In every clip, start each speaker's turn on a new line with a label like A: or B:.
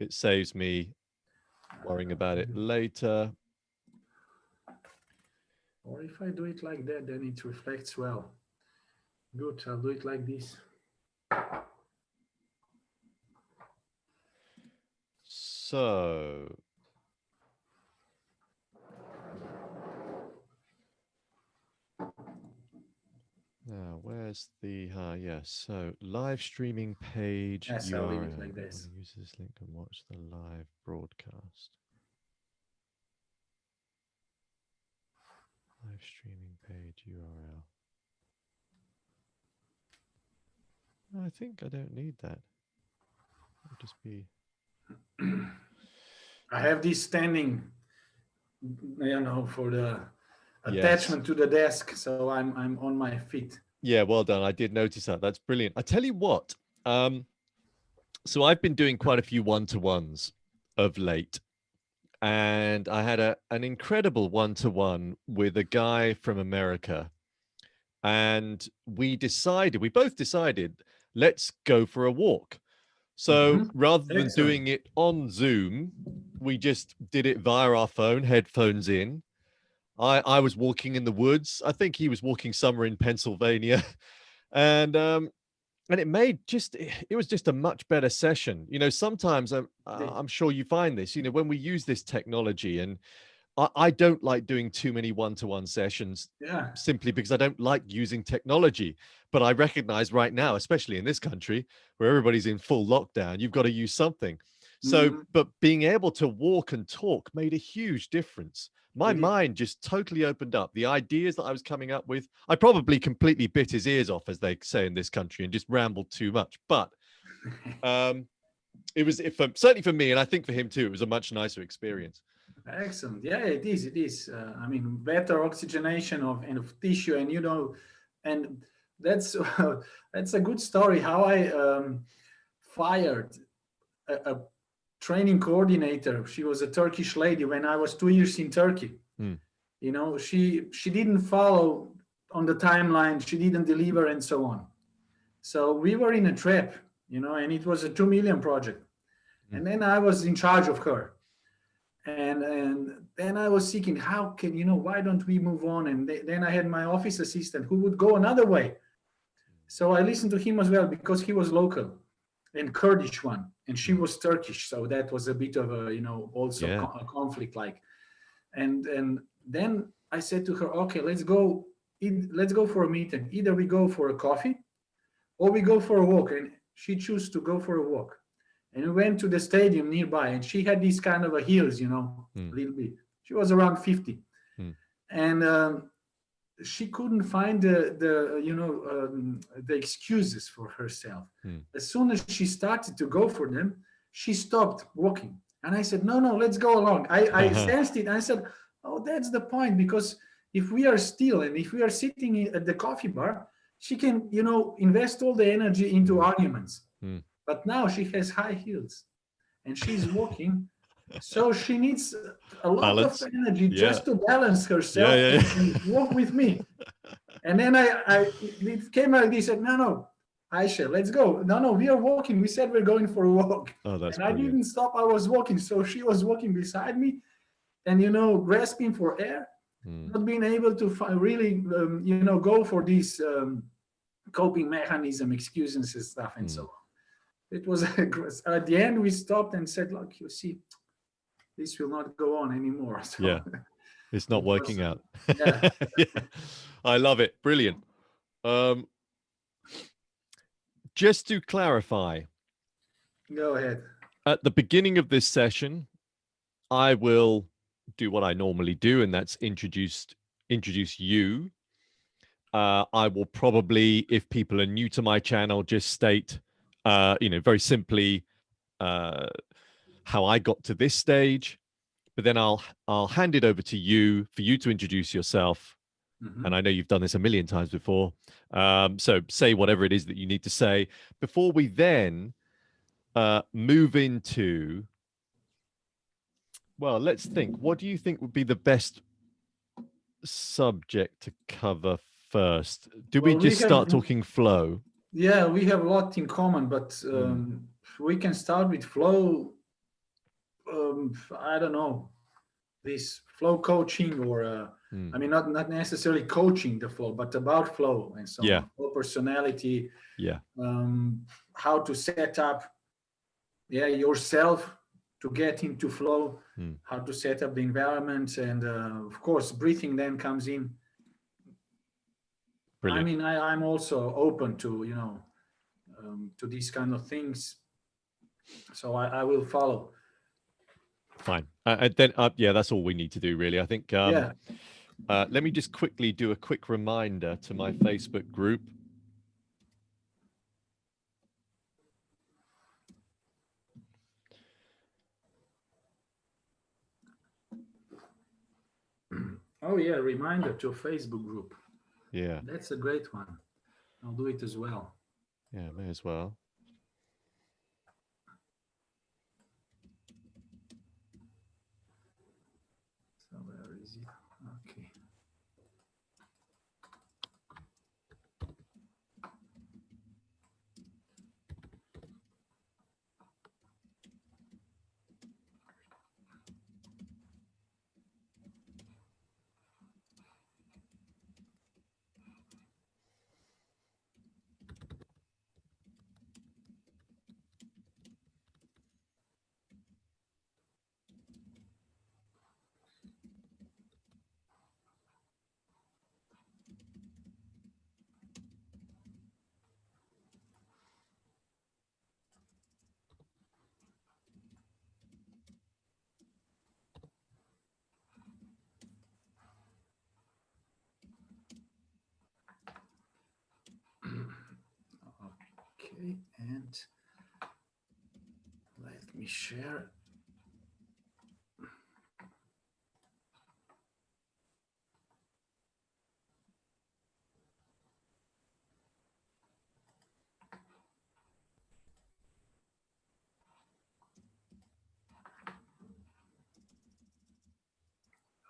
A: it saves me worrying about it later.
B: Or if I do it like that, then it reflects well. Good, I'll do it like this.
A: So now where's the so live streaming page
B: Yes, I'll leave
A: URL.
B: it like
A: I
B: this.
A: want to use this link and watch the live broadcast. Live streaming page URL. I think I don't need that. It'll just be.
B: I have this standing, for the attachment to the desk, so I'm on my feet.
A: Yeah, well done. I did notice that. That's brilliant. I tell you what. So I've been doing quite a few one-to-ones of late, and I had an incredible one-to-one with a guy from America, and we both decided, let's go for a walk. So rather than doing it on Zoom, we just did it via our phone, headphones in. I was walking in the woods. I think he was walking somewhere in Pennsylvania, and it was just a much better session. Sometimes I'm sure you find this, when we use this technology, and I don't like doing too many one-to-one sessions simply because I don't like using technology. But I recognize right now, especially in this country where everybody's in full lockdown, you've got to use something. So, but being able to walk and talk made a huge difference. My mind just totally opened up. The ideas that I was coming up with, I probably completely bit his ears off, as they say in this country, and just rambled too much. But it was, certainly for me, and I think for him too, it was a much nicer experience.
B: Excellent. Yeah, it is. It is. I mean, better oxygenation of tissue, and and that's that's a good story. How I fired a training coordinator. She was a Turkish lady when I was 2 years in Turkey. She didn't follow on the timeline. She didn't deliver, and so on. So we were in a trap, and it was a 2 million project. And then I was in charge of her. And then I was thinking, how can, why don't we move on? And then I had my office assistant who would go another way. So I listened to him as well because he was local and Kurdish one, and she was Turkish. So that was a bit of a, also a conflict like. And then I said to her, okay, let's go for a meeting. Either we go for a coffee or we go for a walk. And she chose to go for a walk. And we went to the stadium nearby, and she had these kind of a heels, a little bit. She was around 50. And she couldn't find the excuses for herself. As soon as she started to go for them, she stopped walking. And I said, no, let's go along. I sensed it. I said, oh, that's the point, because if we are still and if we are sitting at the coffee bar, she can, invest all the energy into arguments. But now she has high heels and she's walking. So she needs a lot of energy just to balance herself and walk with me. And then it came like this, said, no, Aisha, let's go. No, we are walking. We said we're going for a walk.
A: Oh, that's
B: and I didn't stop. I was walking. So she was walking beside me and, grasping for air, not being able to really, go for these coping mechanism, excuses and stuff and so on. It was at the end we stopped and said, look, you see, this will not go on anymore. So
A: it's not working out. I love it. Brilliant. Just to clarify,
B: go ahead.
A: At the beginning of this session, I will do what I normally do, and that's introduce you. I will probably, if people are new to my channel, just state very simply how I got to this stage, but then I'll hand it over to you for you to introduce yourself. And I know you've done this a million times before. So say whatever it is that you need to say before we then move into, well, let's think. What do you think would be the best subject to cover first? We just start talking flow?
B: Yeah, we have a lot in common, but we can start with flow. I don't know, this flow coaching, or I mean, not necessarily coaching the flow, but about flow and so
A: Yeah.
B: on. Flow personality,
A: Yeah.
B: how to set up, yourself to get into flow, how to set up the environment, and of course, breathing then comes in. I
A: Brilliant.
B: mean, I'm also open to to these kind of things, so I will follow.
A: Fine. And then, yeah, that's all we need to do, really. I think.
B: Yeah.
A: Let me just quickly do a quick reminder to my Facebook group.
B: Oh yeah, reminder to a Facebook group.
A: Yeah.
B: That's a great one. I'll do it as well.
A: Yeah, may as well.
B: So where is it? Okay. Okay, and let me share.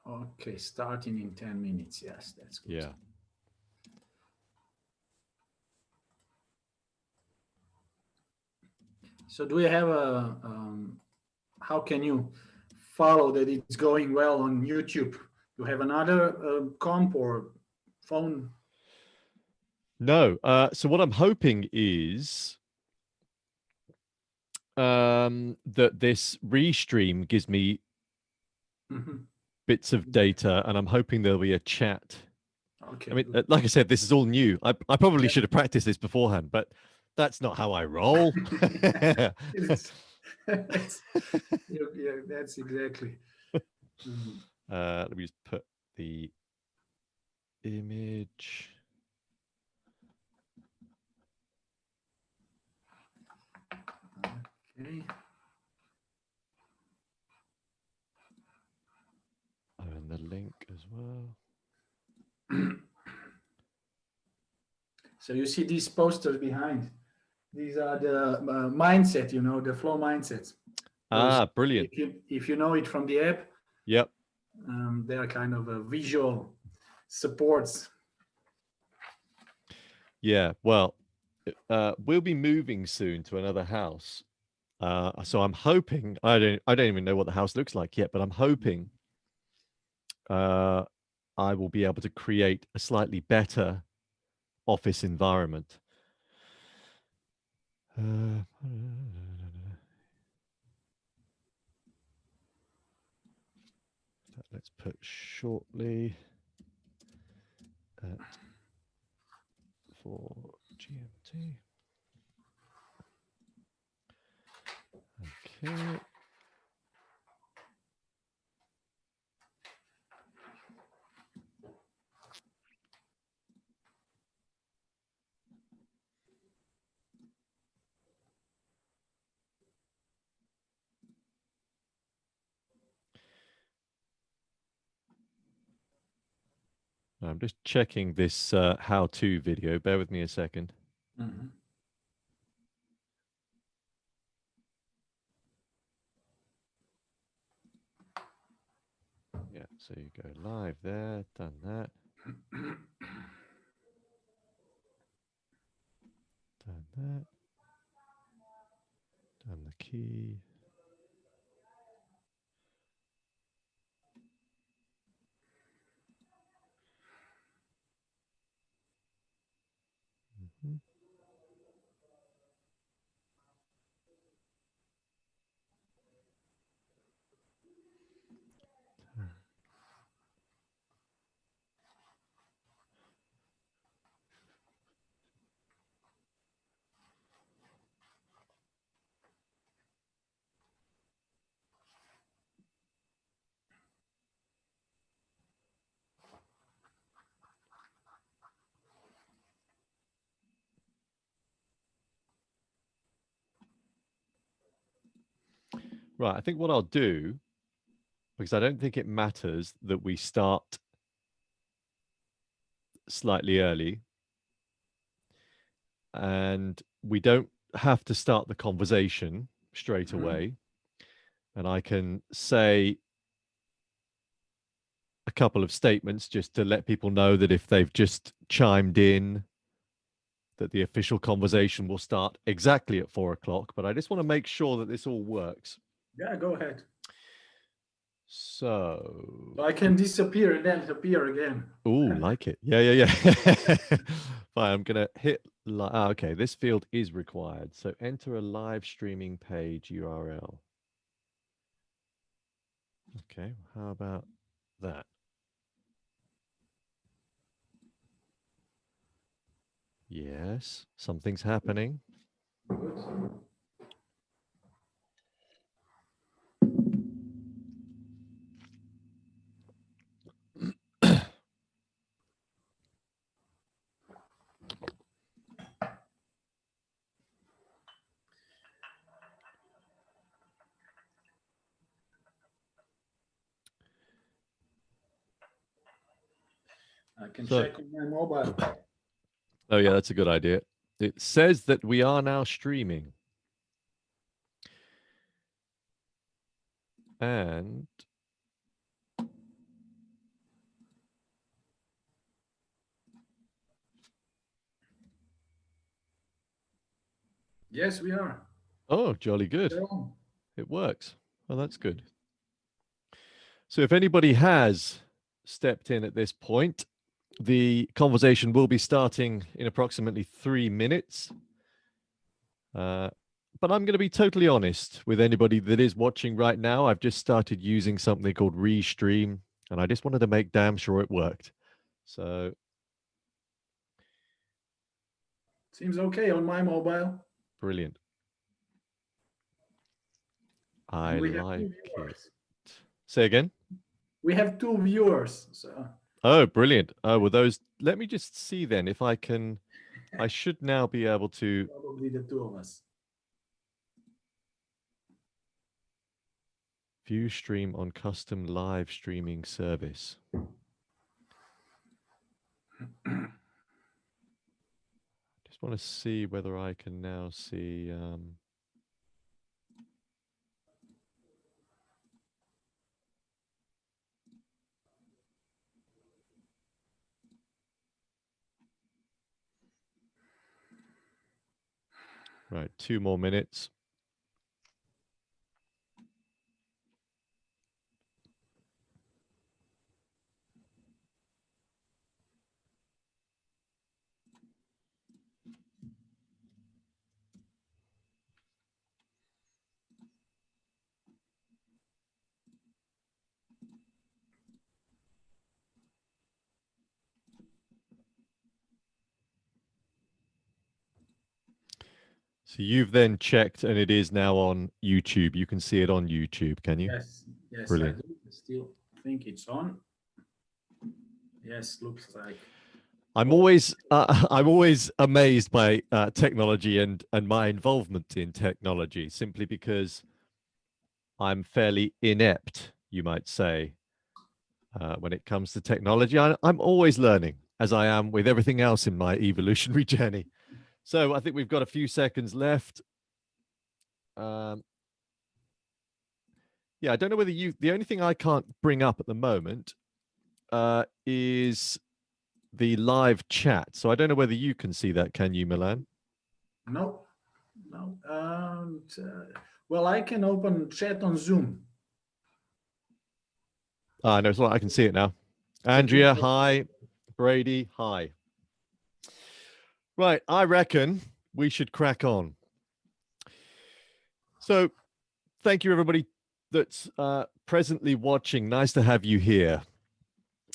B: Okay, starting in 10 minutes. Yes, that's good.
A: Yeah.
B: So do we have a, how can you follow that it's going well on YouTube? You have another comp or phone?
A: No. So what I'm hoping is that this restream gives me
B: Mhm.
A: bits of data, and I'm hoping there'll be a chat.
B: Okay,
A: I mean,
B: good.
A: like I said, this is all new. I probably should have practiced this beforehand, but that's not how I roll.
B: It's- yeah, that's exactly.
A: Let me just put the image.
B: Okay.
A: Oh, and the link as well.
B: So you see these posters behind. These are the mindset, the flow mindsets. Those,
A: Brilliant.
B: if you know it from the app,
A: Yep.
B: they are kind of a visual supports.
A: Yeah. Well, we'll be moving soon to another house. So I'm hoping I don't even know what the house looks like yet, but I'm hoping I will be able to create a slightly better office environment. Let's put shortly at 4 GMT. Okay. I'm just checking this how-to video. Bear with me a second.
B: Mm-hmm.
A: Yeah, so you go live there, done that. Done that. Done the key. Right. I think what I'll do, because I don't think it matters that we start slightly early, and we don't have to start the conversation straight away. And I can say a couple of statements just to let people know that if they've just chimed in, that the official conversation will start exactly at 4 o'clock. But I just want to make sure that this all works.
B: Yeah, go ahead.
A: So
B: I can disappear and then appear again.
A: oh, like it. Yeah. Fine, I'm going to hit, okay, this field is required. So enter a live streaming page URL. Okay, how about that? Yes, something's happening.
B: Good. I can check on my mobile.
A: Oh, yeah, that's a good idea. It says that we are now streaming. And
B: Yes, we are.
A: oh, jolly good. It works. Well, that's good. So if anybody has stepped in at this point, the conversation will be starting in approximately 3 minutes. But I'm going to be totally honest with anybody that is watching right now. I've just started using something called Restream, and I just wanted to make damn sure it worked. So
B: seems okay on my mobile.
A: Brilliant. I like it. Say again?
B: We have 2 viewers. So.
A: Oh, brilliant. Oh, well, those, let me just see then if I can, I should now be able to.
B: Probably the 2 of us.
A: View stream on custom live streaming service. Just want to see whether I can now see. Right, 2 more minutes. So you've then checked and it is now on YouTube. You can see it on YouTube, can you?
B: Yes,
A: Brilliant.
B: I do. I still think it's on. Yes, looks like.
A: I'm always amazed by technology and my involvement in technology, simply because I'm fairly inept, you might say, when it comes to technology. I'm always learning, as I am with everything else in my evolutionary journey. So I think we've got a few seconds left. Yeah, I don't know whether the only thing I can't bring up at the moment is the live chat. So I don't know whether you can see that. Can you, Milan?
B: No. Well, I can open chat on Zoom.
A: No, it's not. I can see it now. Andrea, hi. Brady, hi. Right, I reckon we should crack on. So, thank you everybody that's presently watching. Nice to have you here.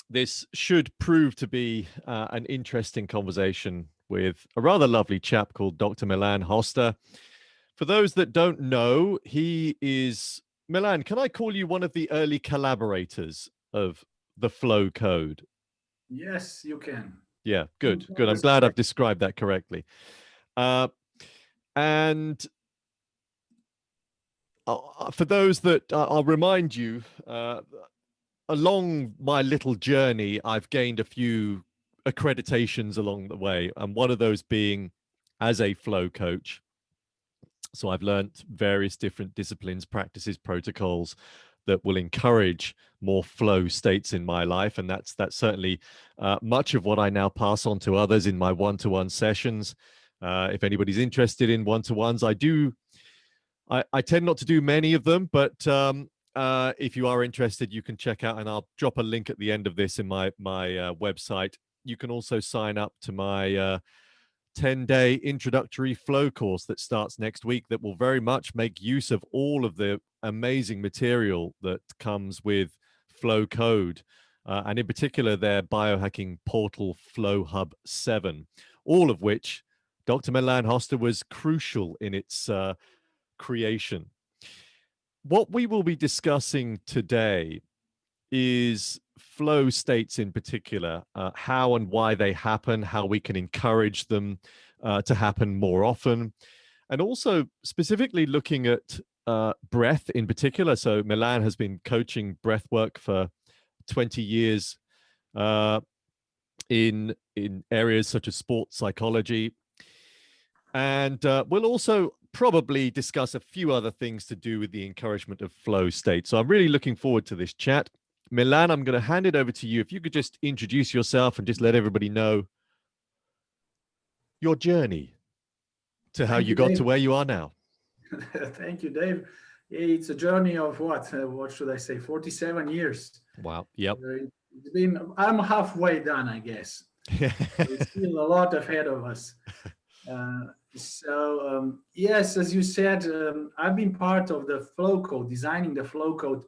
A: This should prove to be an interesting conversation with a rather lovely chap called Dr. Milan Hosta. For those that don't know, he is, Milan, can I call you one of the early collaborators of the Flow Code?
B: Yes, you can.
A: Yeah, good,
B: Full
A: good. I'm glad I've
B: respect.
A: described that correctly. And for those that I'll remind you, along my little journey, I've gained a few accreditations along the way, and one of those being as a flow coach. So I've learned various different disciplines, practices, protocols that will encourage more flow states in my life, and that's certainly much of what I now pass on to others in my one-to-one sessions. If anybody's interested in one-to-ones, I tend not to do many of them, but if you are interested, you can check out, and I'll drop a link at the end of this in my website. You can also sign up to my 10-day introductory flow course that starts next week that will very much make use of all of the amazing material that comes with Flow Code, and in particular their biohacking portal Flow Hub 7, all of which Dr. Milan Hosta was crucial in its creation. What we will be discussing today is flow states in particular, how and why they happen, how we can encourage them to happen more often, and also specifically looking at breath in particular. So Milan has been coaching breath work for 20 years in areas such as sports psychology. And we'll also probably discuss a few other things to do with the encouragement of flow state. So I'm really looking forward to this chat. Milan, I'm going to hand it over to you. If you could just introduce yourself and just let everybody know your journey to how
B: Thank
A: you
B: you,
A: got to
B: Dave.
A: where you are now.
B: Thank you, Dave. It's a journey of what should I say, 47 years.
A: Wow. Yep.
B: It's been, I'm halfway done, I guess. There's still a lot ahead of us. Yes, as you said, I've been part of the flow code, designing the flow code,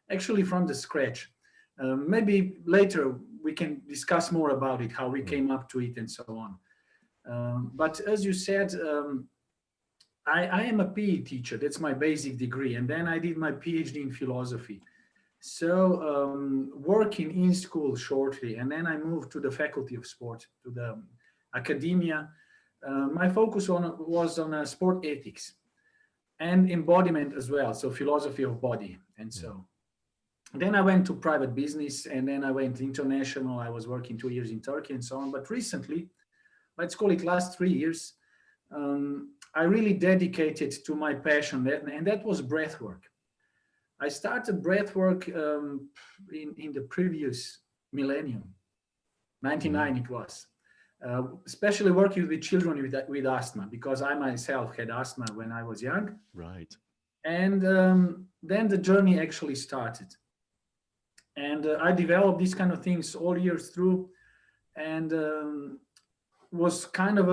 B: actually from the scratch. Maybe later we can discuss more about it, how we came up to it, and so on. But as you said, I am a PE teacher. That's my basic degree, and then I did my PhD in philosophy. So working in school shortly, and then I moved to the faculty of sport, to the academia. My focus was on sport ethics and embodiment as well, so philosophy of body. And so then I went to private business, and then I went international. I was working 2 years in Turkey and so on. But recently, let's call it last 3 years, I really dedicated to my passion, and that was breath work. I started breath work in the previous millennium, 99 it was. Especially working with children with asthma, because I myself had asthma when I was young.
A: Right.
B: And then the journey actually started. And I developed these kind of things all years through, and was kind of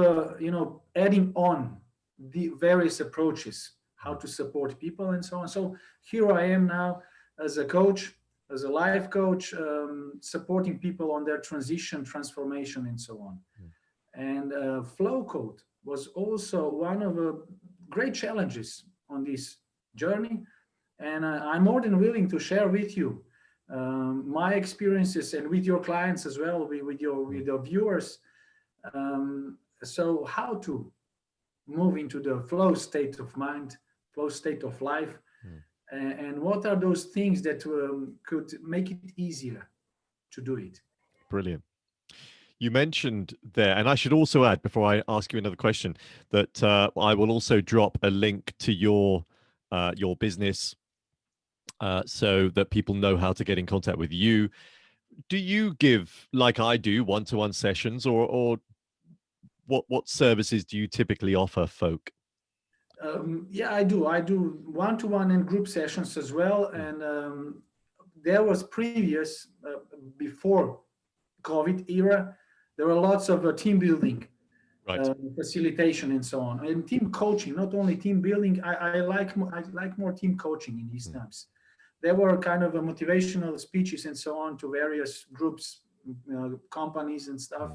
B: adding on the various approaches, how to support people and so on. So here I am now as a coach, as a life coach, supporting people on their transition, transformation, and so on. And flow code was also one of the great challenges on this journey. And I'm more than willing to share with you my experiences, and with your clients as well, with your viewers. So how to move into the flow state of mind, flow state of life, and what are those things that could make it easier to do it.
A: Brilliant. You mentioned there, and I should also add before I ask you another question, that I will also drop a link to your business so that people know how to get in contact with you. Do you give, like I do, one-to-one sessions, or what services do you typically offer folk?
B: Yeah, I do. I do one-to-one and group sessions as well. And there was previous, before COVID era, there were lots of team building
A: Right.
B: facilitation and so on, and team coaching, not only team building. I like more team coaching in these
A: Mm.
B: times. There were kind of a motivational speeches and so on to various groups, companies and stuff.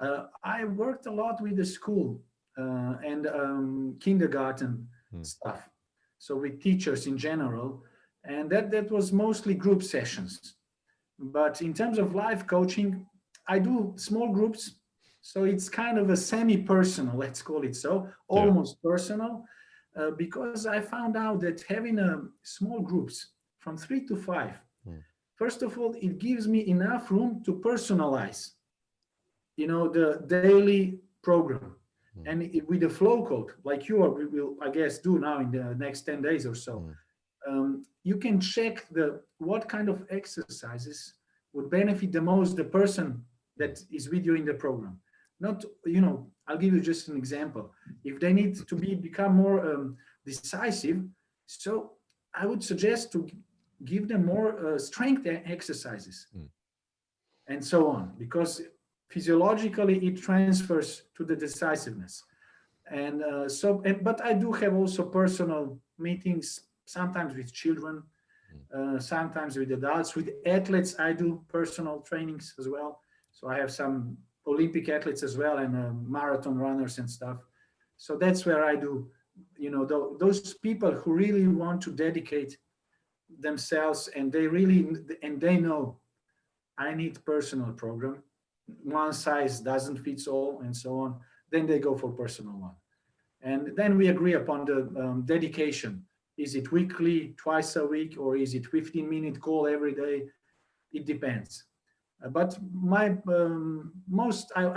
A: Mm.
B: I worked a lot with the school and kindergarten
A: Mm.
B: stuff, so with teachers in general, and that was mostly group sessions. But in terms of life coaching, I do small groups, so it's kind of a semi-personal, let's call it so,
A: Yeah.
B: almost personal, because I found out that having small groups from 3 to 5,
A: Mm.
B: first of all, it gives me enough room to personalize, the daily program.
A: Mm.
B: And with the flow code, like you will, I guess, do now in the next 10 days or so,
A: Mm.
B: you can check what kind of exercises would benefit the most the person
A: Mm.
B: that is with you in the program. Not, I'll give you just an example. If they need to become more decisive, so I would suggest to give them more strength exercises
A: Mm.
B: and so on, because physiologically it transfers to the decisiveness. And but I do have also personal meetings, sometimes with children, sometimes with adults. With athletes, I do personal trainings as well. So I have some Olympic athletes as well, and marathon runners and stuff. So that's where I do, those people who really want to dedicate themselves, and they know I need personal program. One size doesn't fits all, and so on. Then they go for personal one, and then we agree upon the dedication. Is it weekly, twice a week, or is it 15-minute call every day? It depends. But I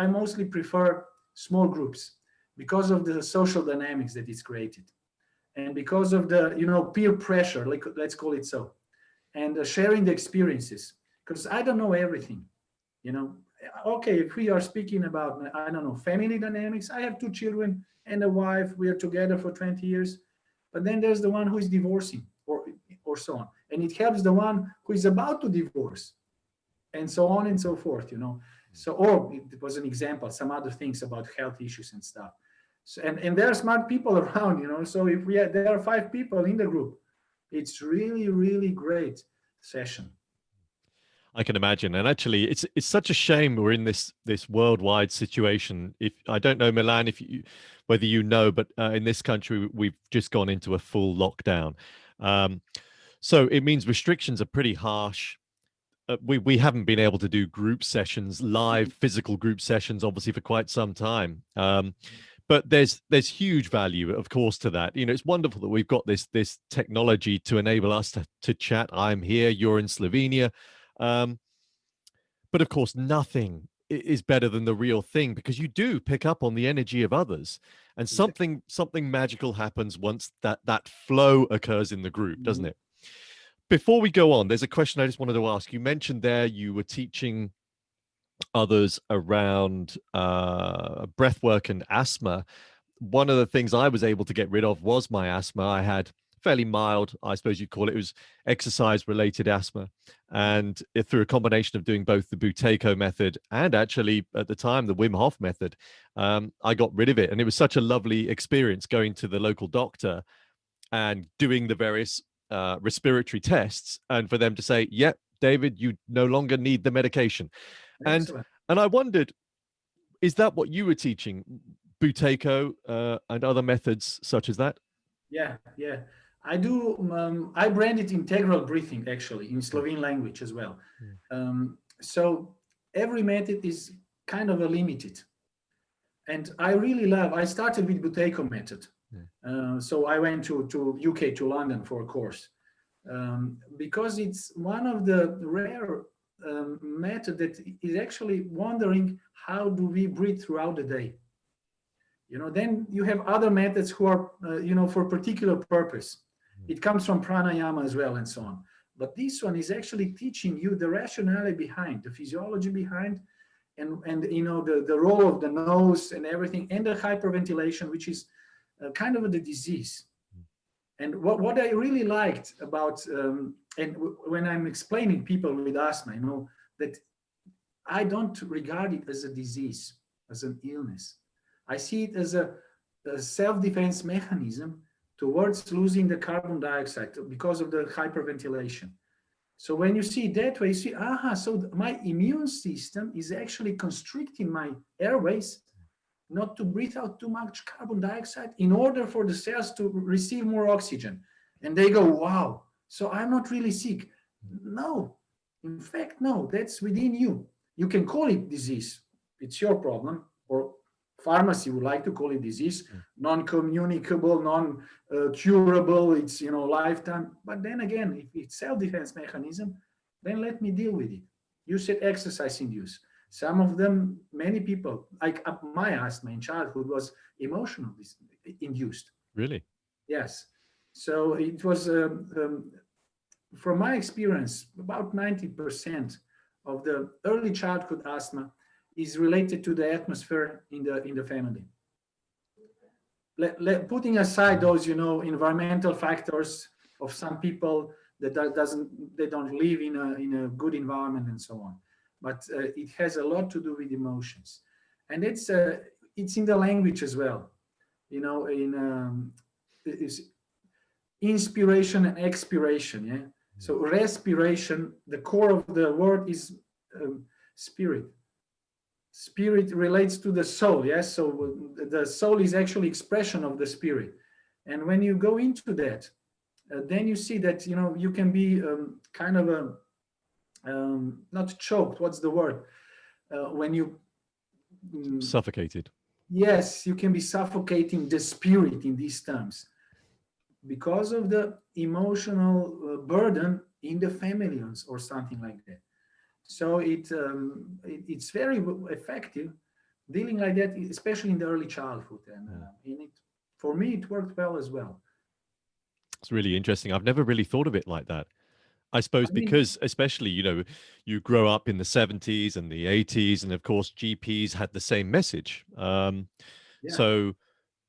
B: mostly prefer small groups because of the social dynamics that is created, and because of the peer pressure, like let's call it so, and sharing the experiences. Because I don't know everything, you know. Okay, if we are speaking about, I don't know, family dynamics, I have 2 children and a wife. We are together for 20 years, but then there's the one who is divorcing, or so on, and it helps the one who is about to divorce, and so on and so forth, so, or it was an example, some other things about health issues and stuff. So, and there are smart people around, so if there are 5 people in the group, it's really, really great session.
A: I can imagine, and actually, it's such a shame we're in this worldwide situation. If I don't know, Milan, whether you know, but in this country we've just gone into a full lockdown, um, so it means restrictions are pretty harsh. We haven't been able to do group sessions, live physical group sessions, obviously for quite some time. But there's huge value, of course, to that. It's wonderful that we've got this technology to enable us to chat. I'm here, you're in Slovenia. Um, but of course, nothing is better than the real thing, because you do pick up on the energy of others, and
B: Exactly.
A: something magical happens once that flow occurs in the group, doesn't
B: Mhm.
A: it? Before we go on, there's a question I just wanted to ask. You mentioned there you were teaching others around breath work and asthma. One of the things I was able to get rid of was my asthma. I had fairly mild, I suppose you'd call it. It was exercise related asthma. And through a combination of doing both the Buteyko method and actually at the time the Wim Hof method, I got rid of it. And it was such a lovely experience going to the local doctor and doing the various respiratory tests, and for them to say, yep, David, you no longer need the medication. And
B: Excellent.
A: I wondered, is that what you were teaching, Buteyko and other methods such as that?
B: Yeah, yeah. I do. I brand it integral breathing, actually, in
A: Mm.
B: Slovene language as well.
A: Mm.
B: So every method is kind of a limited, and I really love. I started with Buteyko method,
A: Mm.
B: so I went to UK, to London, for a course, because it's one of the rare method that is actually wondering how do we breathe throughout the day. Then you have other methods who are for particular purpose. It comes from pranayama as well, and so on. But this one is actually teaching you the rationale behind, the physiology behind, and the role of the nose and everything, and the hyperventilation, which is kind of the disease. And what I really liked about, when I'm explaining people with asthma, that I don't regard it as a disease, as an illness. I see it as a self-defense mechanism towards losing the carbon dioxide because of the hyperventilation. So when you see it that way, you see, so my immune system is actually constricting my airways not to breathe out too much carbon dioxide in order for the cells to receive more oxygen. And they go, wow, so I'm not really sick. No, in fact, no, that's within you. You can call it disease. It's your problem. Or pharmacy would like to call it disease, non-communicable, non-curable, it's, lifetime. But then again, if it's self-defense mechanism, then let me deal with it. You said exercise induced. Some of them, many people, like my asthma in childhood was emotional induced.
A: Really?
B: Yes. So it was, from my experience, about 90% of the early childhood asthma is related to the atmosphere in the family. Putting aside those, environmental factors of some people that they don't live in a good environment and so on, but it has a lot to do with emotions, and it's in the language as well. It's inspiration and expiration. Yeah. So respiration, the core of the word is spirit. Spirit relates to the soul. Yes. So the soul is actually expression of the spirit. And when you go into that, then you see that, you can be kind of not choked. What's the word? When you
A: Suffocated.
B: Yes, you can be suffocating the spirit in these terms because of the emotional burden in the family or something like that. So it's very effective dealing like that, especially in the early childhood. And for me, it worked well as well.
A: It's really interesting. I've never really thought of it like that. I suppose because especially, you grow up in the 70s and the 80s, and of course GPs had the same message. So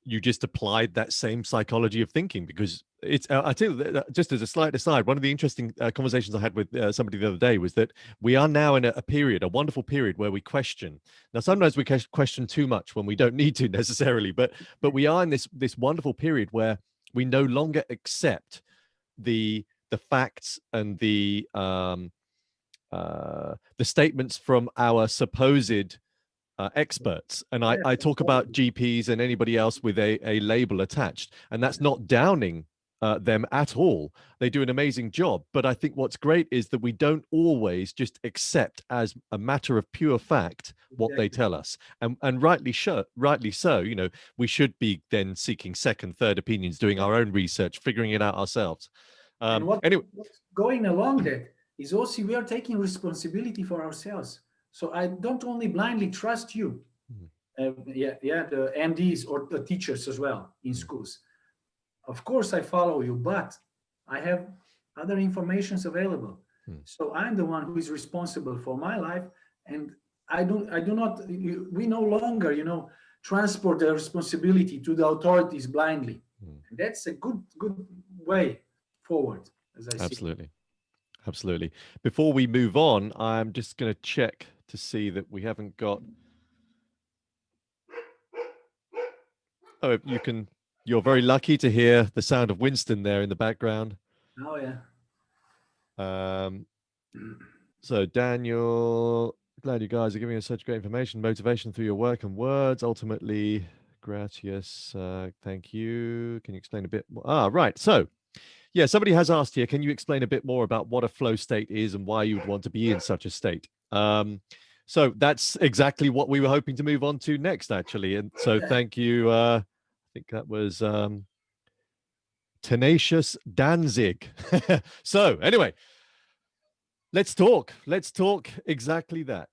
A: you just applied that same psychology of thinking, because it's, I tell you, just as a slight aside, one of the interesting conversations I had with somebody the other day was that we are now in a wonderful period where we question. Now, sometimes we question too much when we don't need to necessarily, but we are in this wonderful period where we no longer accept the facts and the statements from our supposed experts. And I talk about GPs and anybody else with a label attached, and that's not downing them at all. They do an amazing job. But I think what's great is that we don't always just accept as a matter of pure fact what they tell us. And rightly so, we should be then seeking second, third opinions, doing our own research, figuring it out ourselves.
B: And what's going along that is also we are taking responsibility for ourselves. So I don't only blindly trust you, the MDs or the teachers as well in schools. Of course, I follow you, but I have other informations available. So I'm the one who is responsible for my life, and I do not. We no longer, transport the responsibility to the authorities blindly. And that's a good way forward, as I see.
A: Absolutely. Before we move on, I'm just going to check to see that we haven't got. Oh, you're very lucky to hear the sound of Winston there in the background.
B: Oh, yeah.
A: So Daniel, glad you guys are giving us such great information, motivation through your work and words. Ultimately, gracias. Thank you. Can you explain a bit more? Right. So, yeah, somebody has asked here, can you explain a bit more about what a flow state is and why you would want to be in such a state? So that's exactly what we were hoping to move on to next, actually. And so thank you. I think that was Tenacious Danzig. So anyway, let's talk exactly that.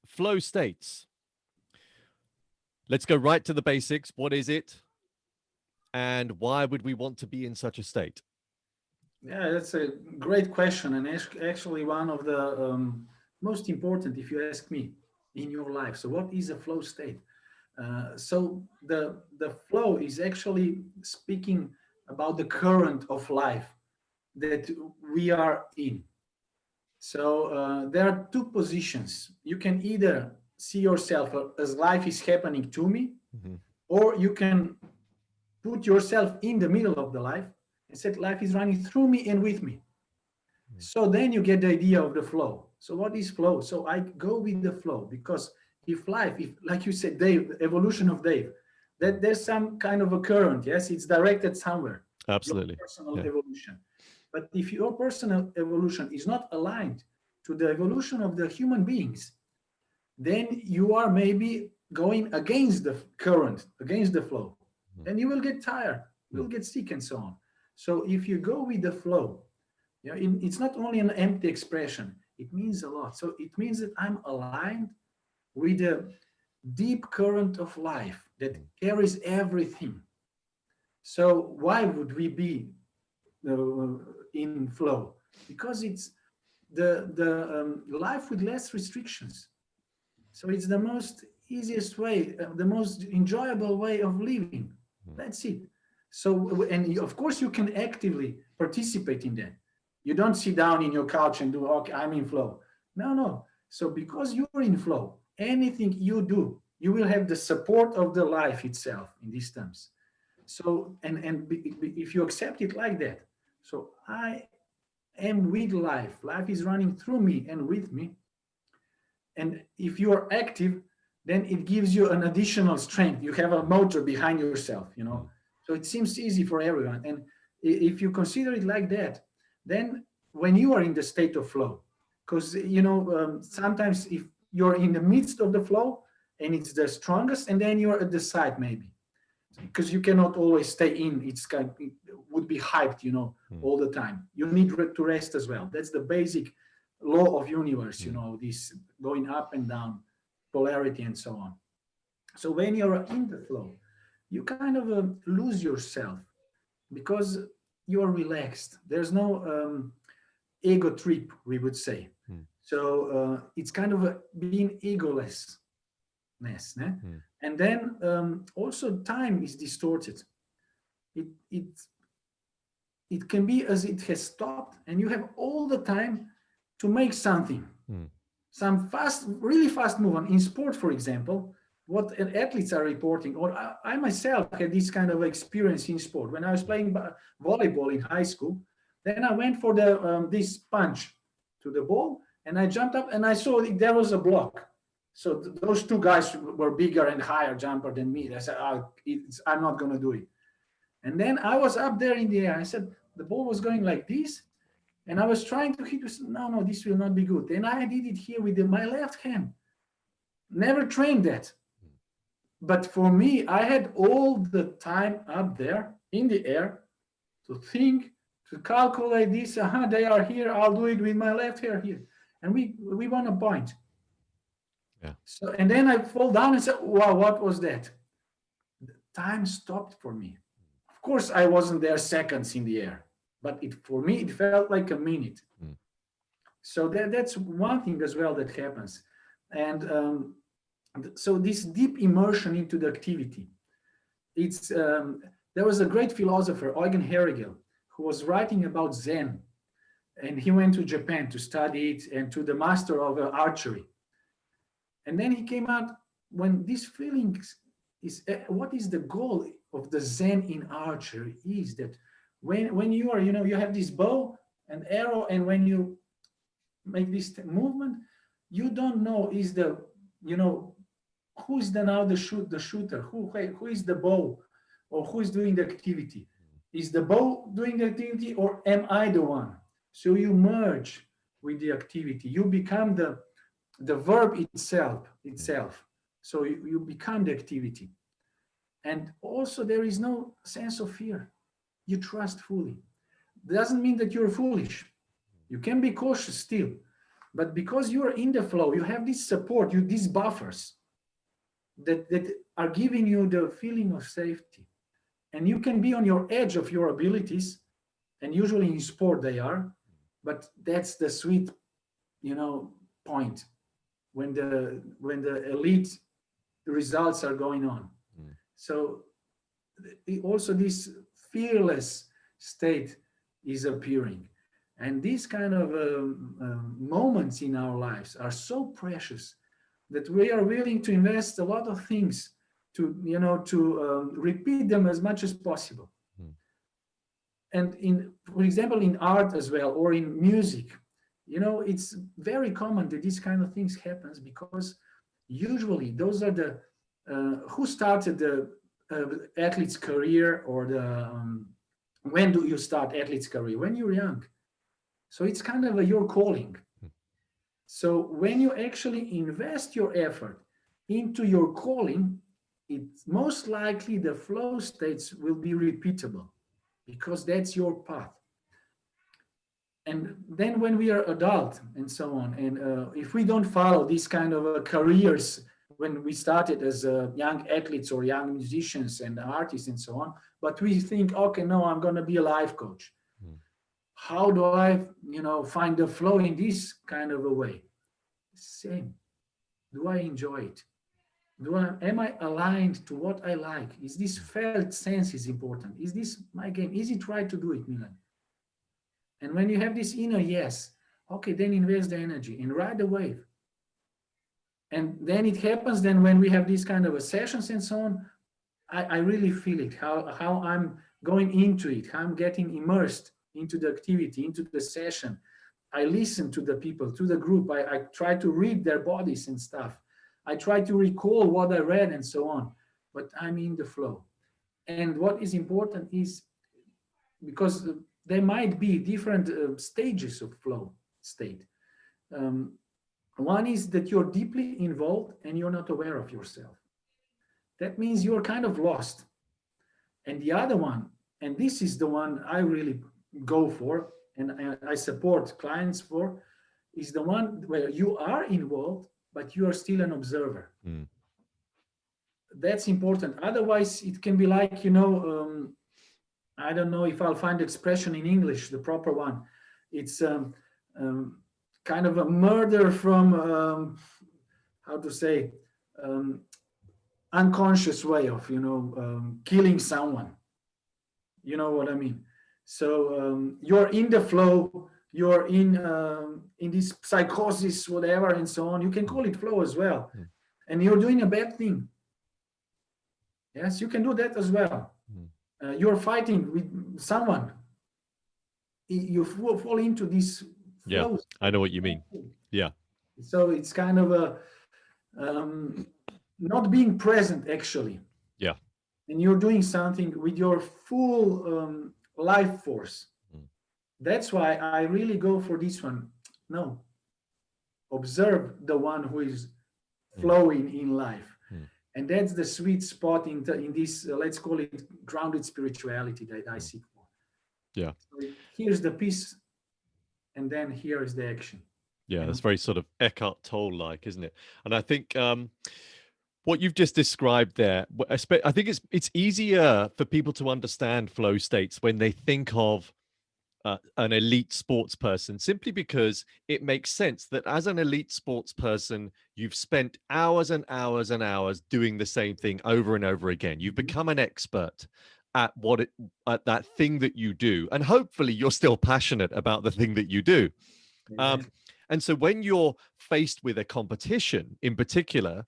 A: Flow states. Let's go right to the basics. What is it? And why would we want to be in such a state?
B: Yeah, that's a great question, and actually one of the most important, if you ask me, in your life. So what is a flow state? So the flow is actually speaking about the current of life that we are in. So there are two positions. You can either see yourself as life is happening to me,
A: Mhm.
B: or you can put yourself in the middle of the life and say life is running through me and with me. So then you get the idea of the flow. So what is flow? So I go with the flow, because if life, if like you said, Dave, the evolution of Dave, that there's some kind of a current, yes, it's directed somewhere, your
A: Absolutely.
B: personal
A: Yeah.
B: evolution. But if your personal evolution is not aligned to the evolution of the human beings, then you are maybe going against the current, against the flow, and you will get tired, you will
A: Mm.
B: get sick, and so on. So if you go with the flow, it's not only an empty expression, it means a lot. So it means that I'm aligned with the deep current of life that carries everything. So why would we be in flow? Because it's the life with less restrictions. So it's the most easiest way, the most enjoyable way of living. That's it. So, and of course, you can actively participate in that. You don't sit down in your couch and do, okay, I'm in flow. No, no. So because you're in flow, anything you do, you will have the support of the life itself in these terms. So, if you accept it like that, so I am with life. Life is running through me and with me. And if you are active, then it gives you an additional strength. You have a motor behind yourself, you know. So it seems easy for everyone. And if you consider it like that, then when you are in the state of flow, because sometimes if you're in the midst of the flow and it's the strongest, and then you're at the side maybe, because you cannot always stay in. It would be hyped, all the time. You need to rest as well. That's the basic law of universe, this going up and down, polarity and so on. So when you're in the flow, you kind of lose yourself, because you're relaxed. There's no ego trip, we would say. So it's kind of being egolessness, né? And then also time is distorted. It, it, it can be as it has stopped, and you have all the time to make something. Some fast, really fast move on. In sport, for example, what athletes are reporting, or I myself had this kind of experience in sport. When I was playing volleyball in high school, then I went for this punch to the ball, and I jumped up, and I saw there was a block. So those two guys were bigger and higher jumper than me. I said, I'm not going to do it. And then I was up there in the air. I said, the ball was going like this, and I was trying to hit. No, this will not be good. And I did it here with my left hand. Never trained that. But for me, I had all the time up there in the air to think, to calculate this. They are here. I'll do it with my left hand here. And we won a point.
A: Yeah.
B: So, and then I fall down and say, wow, what was that? The time stopped for me. Of course, I wasn't there seconds in the air, but for me, it felt like a minute. So that's one thing as well that happens. And so this deep immersion into the activity, it's there was a great philosopher, Eugen Herrigel, who was writing about Zen, and he went to Japan to study it, and to the master of archery. And then he came out, when this feeling is, what is the goal of the Zen in archery, is that when you are, you have this bow and arrow, and when you make this movement, you don't know is the, who's now the shooter, who is the bow, or who is doing the activity. Is the bow doing the activity, or am I the one? So you merge with the activity. You become the verb itself. So you become the activity. And also there is no sense of fear. You trust fully. Doesn't mean that you're foolish. You can be cautious still. But because you're in the flow, you have this support, these buffers that are giving you the feeling of safety. And you can be on your edge of your abilities, and usually in sport they are, but that's the sweet, point when the elite results are going on. So also this fearless state is appearing. And these kind of moments in our lives are so precious, that we are willing to invest a lot of things to, repeat them as much as possible.
A: Mm.
B: And for example, in art as well, or in music, it's very common that these kind of things happens, because usually those are the who started the athlete's career, or the when do you start athlete's career? When you're young. So it's kind of your calling. So when you actually invest your effort into your calling, it's most likely the flow states will be repeatable, because that's your path. And then when we are adult and so on, and if we don't follow these kind of careers when we started as young athletes or young musicians and artists and so on, but we think, okay, no, I'm going to be a life coach.
A: Mm.
B: How do I, find the flow in this kind of a way? Same. Do I enjoy it? Am I aligned to what I like? Is this felt sense is important? Is this my game? Is it right to do it, Milan? And when you have this inner yes, okay, then invest the energy and ride the wave. And then it happens then when we have these kind of sessions and so on, I really feel it, how I'm going into it, how I'm getting immersed into the activity, into the session. I listen to the people, to the group. I try to read their bodies and stuff. I try to recall what I read and so on, but I'm in the flow. And what is important is, because there might be different stages of flow state. One is that you're deeply involved and you're not aware of yourself. That means you're kind of lost. And the other one, and this is the one I really go for, and I support clients for, is the one where you are involved, but you are still an observer.
A: Mm.
B: That's important. Otherwise, it can be like, I don't know if I'll find the expression in English, the proper one. It's kind of a murder from, how to say, unconscious way of, killing someone. You know what I mean? So you're in the flow, you're in this psychosis, whatever, and so on. You can call it flow as well.
A: Mm.
B: And you're doing a bad thing. Yes, you can do that as well.
A: Mm.
B: You're fighting with someone. You fall into this flow.
A: Yeah, I know what you mean. Yeah.
B: So it's kind of a not being present, actually.
A: Yeah.
B: And you're doing something with your full life force.
A: Mm.
B: That's why I really go for this one. No, observe the one who is flowing in life.
A: Mm.
B: And that's the sweet spot in this, let's call it grounded spirituality that I seek for.
A: Yeah.
B: So here's the piece, and then here is the action.
A: Yeah, that's very sort of Eckhart Tolle-like, isn't it? And I think what you've just described there, I think it's easier for people to understand flow states when they think of an elite sports person, simply because it makes sense that as an elite sports person, you've spent hours and hours and hours doing the same thing over and over again. You've become an expert at at that thing that you do, and hopefully you're still passionate about the thing that you do. And so when you're faced with a competition in particular,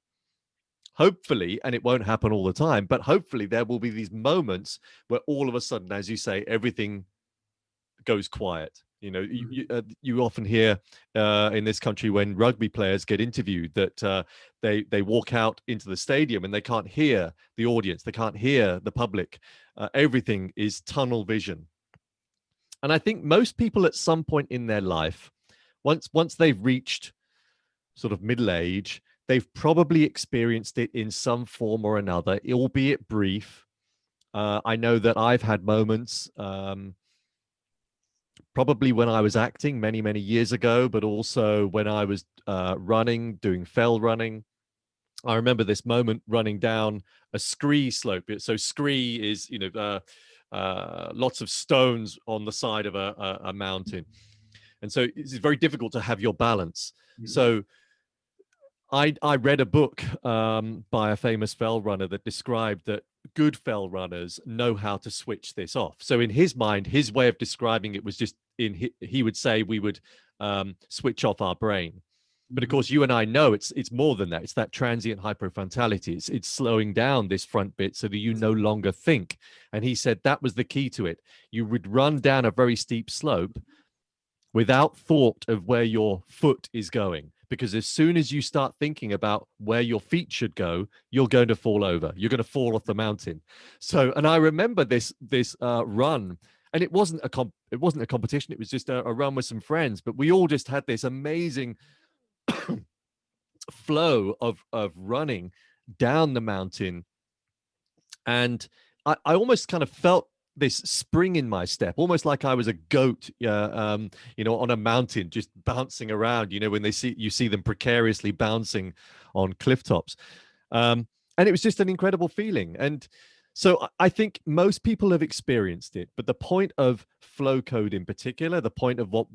A: hopefully, and it won't happen all the time, but hopefully there will be these moments where all of a sudden, as you say, everything goes quiet. You often hear in this country when rugby players get interviewed that they walk out into the stadium and they can't hear the audience, they can't hear the public. Everything is tunnel vision. And I think most people at some point in their life, once they've reached sort of middle age, they've probably experienced it in some form or another, albeit brief. I know that I've had moments, probably when I was acting many, many years ago, but also when I was running, doing fell running. I remember this moment running down a scree slope. So scree is, lots of stones on the side of a mountain. And so it's very difficult to have your balance. Mm-hmm. So I read a book by a famous fell runner that described that good fell runners know how to switch this off. So in his mind, his way of describing it was just he would say we would switch off our brain. But of course, you and I know it's more than that. It's that transient hypofrontality. It's slowing down this front bit so that you no longer think. And he said that was the key to it. You would run down a very steep slope without thought of where your foot is going. Because as soon as you start thinking about where your feet should go, you're going to fall over. You're going to fall off the mountain. So, and I remember this run, and it wasn't a competition. It was just a run with some friends. But we all just had this amazing flow of running down the mountain, and I almost kind of felt this spring in my step, almost like I was a goat, on a mountain, just bouncing around. When you see them precariously bouncing on cliff tops, and it was just an incredible feeling. And so I think most people have experienced it, but the point of flow code in particular, the point of what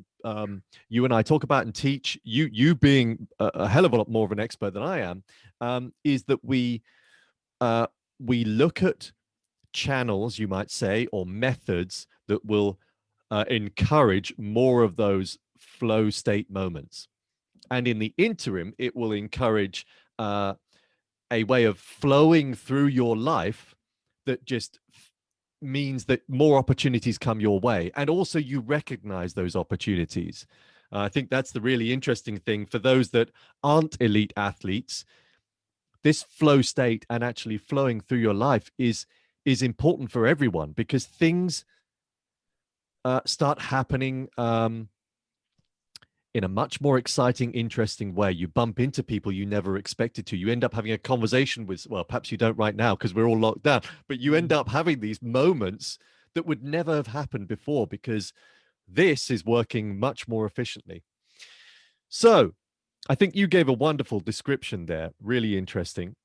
A: you and I talk about and teach, you being a hell of a lot more of an expert than I am, is that we look at channels, you might say, or methods that will encourage more of those flow state moments. And in the interim, it will encourage a way of flowing through your life that just means that more opportunities come your way. And also you recognize those opportunities. I think that's the really interesting thing for those that aren't elite athletes. This flow state and actually flowing through your life is important for everyone, because things start happening in a much more exciting, interesting way. You bump into people you never expected to. You end up having a conversation with, well, perhaps you don't right now because we're all locked down, but you end up having these moments that would never have happened before because this is working much more efficiently. So I think you gave a wonderful description there, really interesting.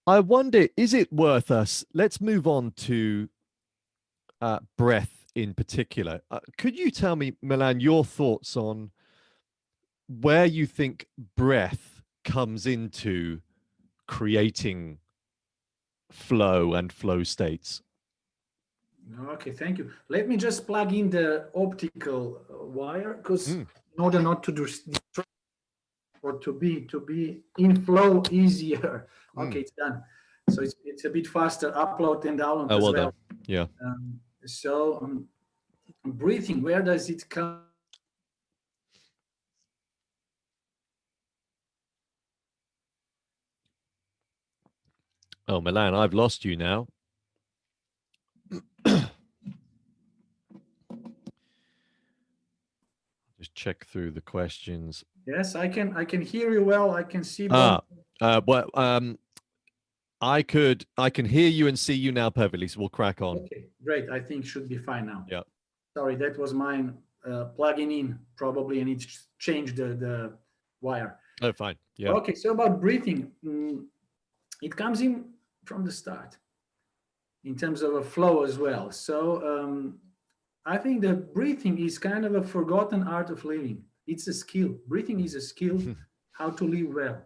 A: I wonder, is it worth us? Let's move on to breath in particular. Could you tell me, Milan, your thoughts on where you think breath comes into creating flow and flow states?
B: Okay, thank you. Let me just plug in the optical wire, because in order not to destroy or to be in flow easier. Okay, it's done. So it's a bit faster upload and download as well.
A: Done. Yeah.
B: So breathing, where does it come?
A: Oh, Milan, I've lost you now. Just check through the questions.
B: Yes, I can hear you well. I can see.
A: I can hear you and see you now perfectly, so we'll crack on.
B: Okay, great. I think should be fine now.
A: Yeah.
B: Sorry, that was mine plugging in probably, and it changed the wire.
A: Oh, fine. Yeah.
B: Okay, so about breathing, it comes in from the start in terms of a flow as well. So I think that breathing is kind of a forgotten art of living. It's a skill. Breathing is a skill, how to live well.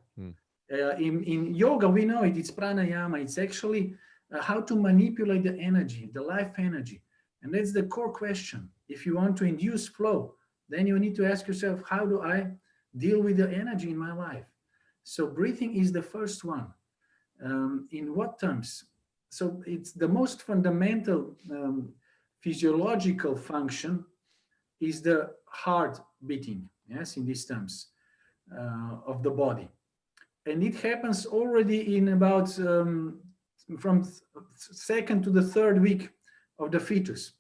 B: In yoga, we know it. It's pranayama. It's actually how to manipulate the energy, the life energy. And that's the core question. If you want to induce flow, then you need to ask yourself, how do I deal with the energy in my life? So breathing is the first one. In what terms? So it's the most fundamental physiological function is the heart beating, yes, in these terms of the body. And it happens already in about from second to the third week of the fetus.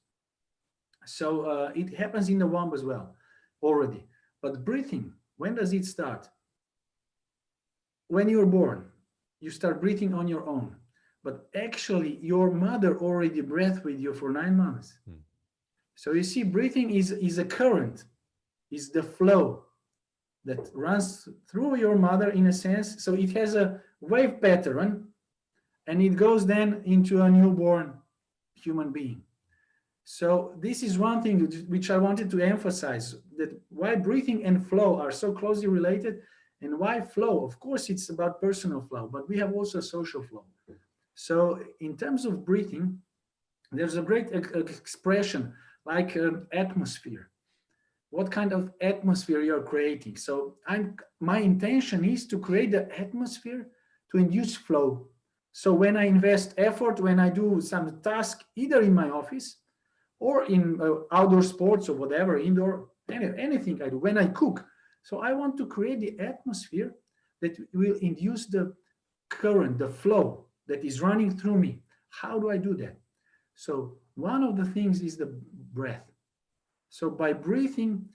B: So it happens in the womb as well already. But breathing, when does it start? When you're born, you start breathing on your own. But actually, your mother already breathed with you for 9 months. So you see, breathing is a current, is the flow that runs through your mother in a sense. So it has a wave pattern, and it goes then into a newborn human being. So this is one thing which I wanted to emphasize, that why breathing and flow are so closely related, and why flow. Of course, it's about personal flow, but we have also social flow. So in terms of breathing, there's a great expression like atmosphere. what kind of atmosphere you're creating. So my intention is to create the atmosphere to induce flow. So when I invest effort, when I do some task, either in my office or in outdoor sports or whatever, indoor, anything I do, when I cook. So I want to create the atmosphere that will induce the current, the flow that is running through me. How do I do that? So one of the things is the breath. So by breathing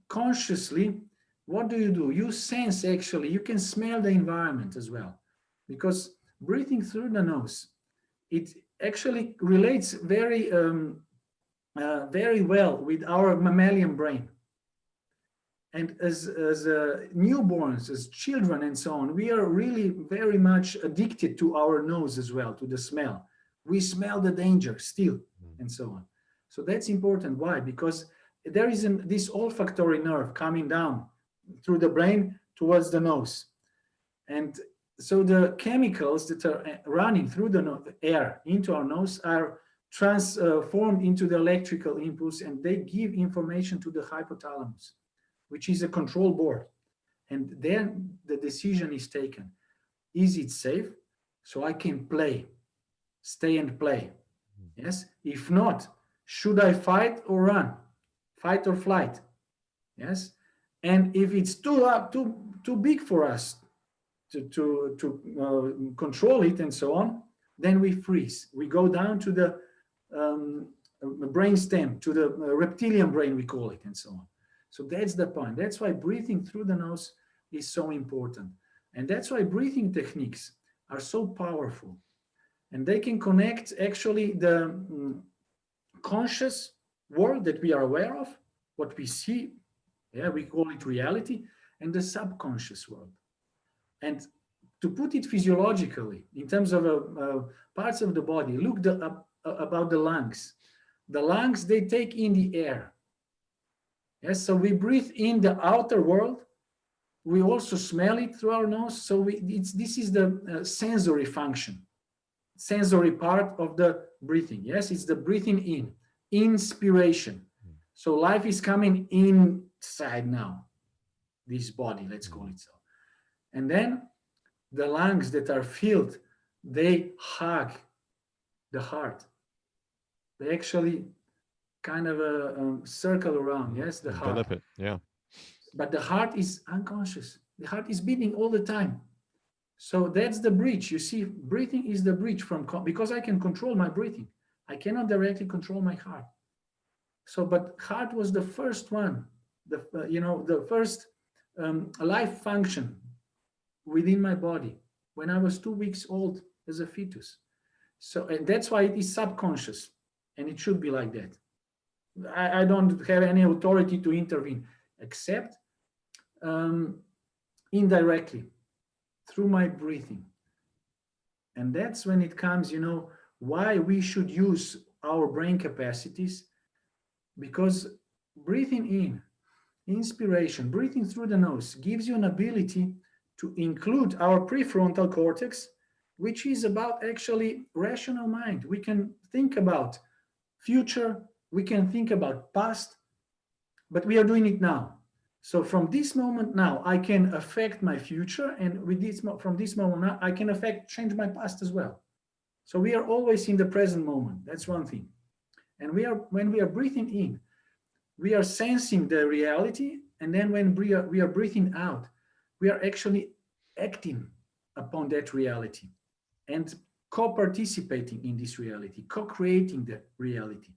B: consciously, what do? You sense, actually, you can smell the environment as well. Because breathing through the nose, it actually relates very, very well with our mammalian brain. And as newborns, as children and so on, we are really very much addicted to our nose as well, to the smell. We smell the danger still, and so on. So that's important. Why? Because there is this olfactory nerve coming down through the brain towards the nose. And so the chemicals that are running through the air into our nose are transformed into the electrical impulse, and they give information to the hypothalamus, which is a control board. And then the decision is taken. Is it safe? So I can play, stay and play. Yes. If not, should I fight or run? Fight or flight? Yes. And if it's too big for us to control it and so on, then we freeze. We go down to the brain stem, to the reptilian brain, we call it, and so on. So that's the point. That's why breathing through the nose is so important. And that's why breathing techniques are so powerful. And they can connect actually the conscious world that we are aware of, what we see, yeah, we call it reality, and the subconscious world. And to put it physiologically, in terms of parts of the body, look about the lungs. The lungs, they take in the air. Yes, so we breathe in the outer world. We also smell it through our nose. So this is the sensory function, sensory part of the breathing. Yes, it's the breathing in, inspiration. So life is coming inside now, this body, let's call it so. And then the lungs that are filled, they hug the heart. They actually kind of a circle around, yes, the heart.
A: It, yeah.
B: But the heart is unconscious. The heart is beating all the time. So that's the bridge. You see, breathing is the bridge because I can control my breathing. I cannot directly control my heart. So, but heart was the first one, the first life function within my body when I was 2 weeks old as a fetus. So, and that's why it is subconscious, and it should be like that. I don't have any authority to intervene, except indirectly through my breathing. And that's when it comes, why we should use our brain capacities, because breathing in, inspiration, breathing through the nose gives you an ability to include our prefrontal cortex, which is about actually rational mind. We can think about future, we can think about past, but we are doing it now. So from this moment now, I can affect my future, and from this moment now, I can change my past as well. So we are always in the present moment. That's one thing. And when we are breathing in, we are sensing the reality, and then when we are breathing out, we are actually acting upon that reality and co-participating in this reality, co-creating the reality.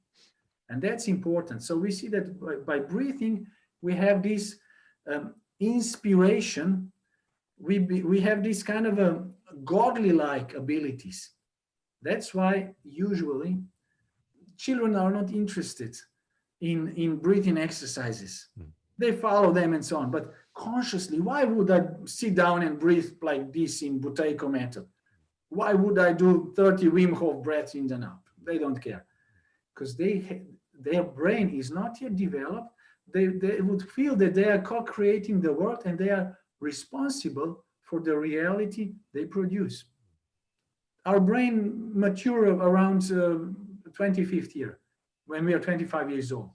B: And that's important. So we see that by breathing, we have this inspiration. We have this kind of godly-like abilities. That's why usually children are not interested in breathing exercises. They follow them and so on. But consciously, why would I sit down and breathe like this in buteyko method? Why would I do 30 Wim Hof breaths in and out? They don't care. Because their brain is not yet developed. They would feel that they are co-creating the world, and they are responsible for the reality they produce. Our brain mature around 25th year, when we are 25 years old.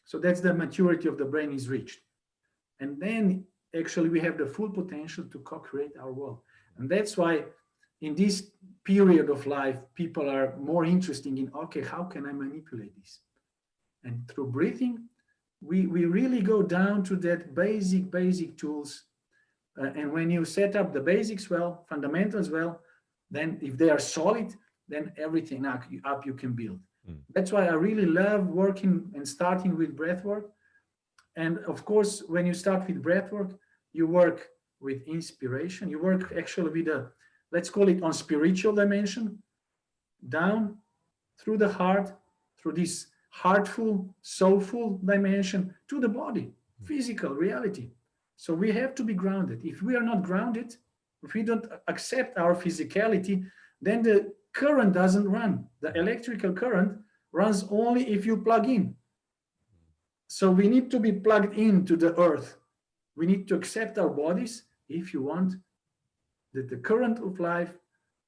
B: So that's the maturity of the brain is reached. And then actually we have the full potential to co-create our world. And that's why in this period of life, people are more interested in, okay, how can I manipulate this? And through breathing, we really go down to that basic tools. And when you set up the basics well, fundamentals well, then if they are solid, then everything up you can build. That's why I really love working and starting with breath work. And of course, when you start with breath work, you work with inspiration. You work actually with a, let's call it on spiritual dimension, down through the heart, through this heartful, soulful dimension to the body, physical reality. So we have to be grounded. If we are not grounded, if we don't accept our physicality, then the current doesn't run. The electrical current runs only if you plug in. So we need to be plugged into the earth. We need to accept our bodies if you want that the current of life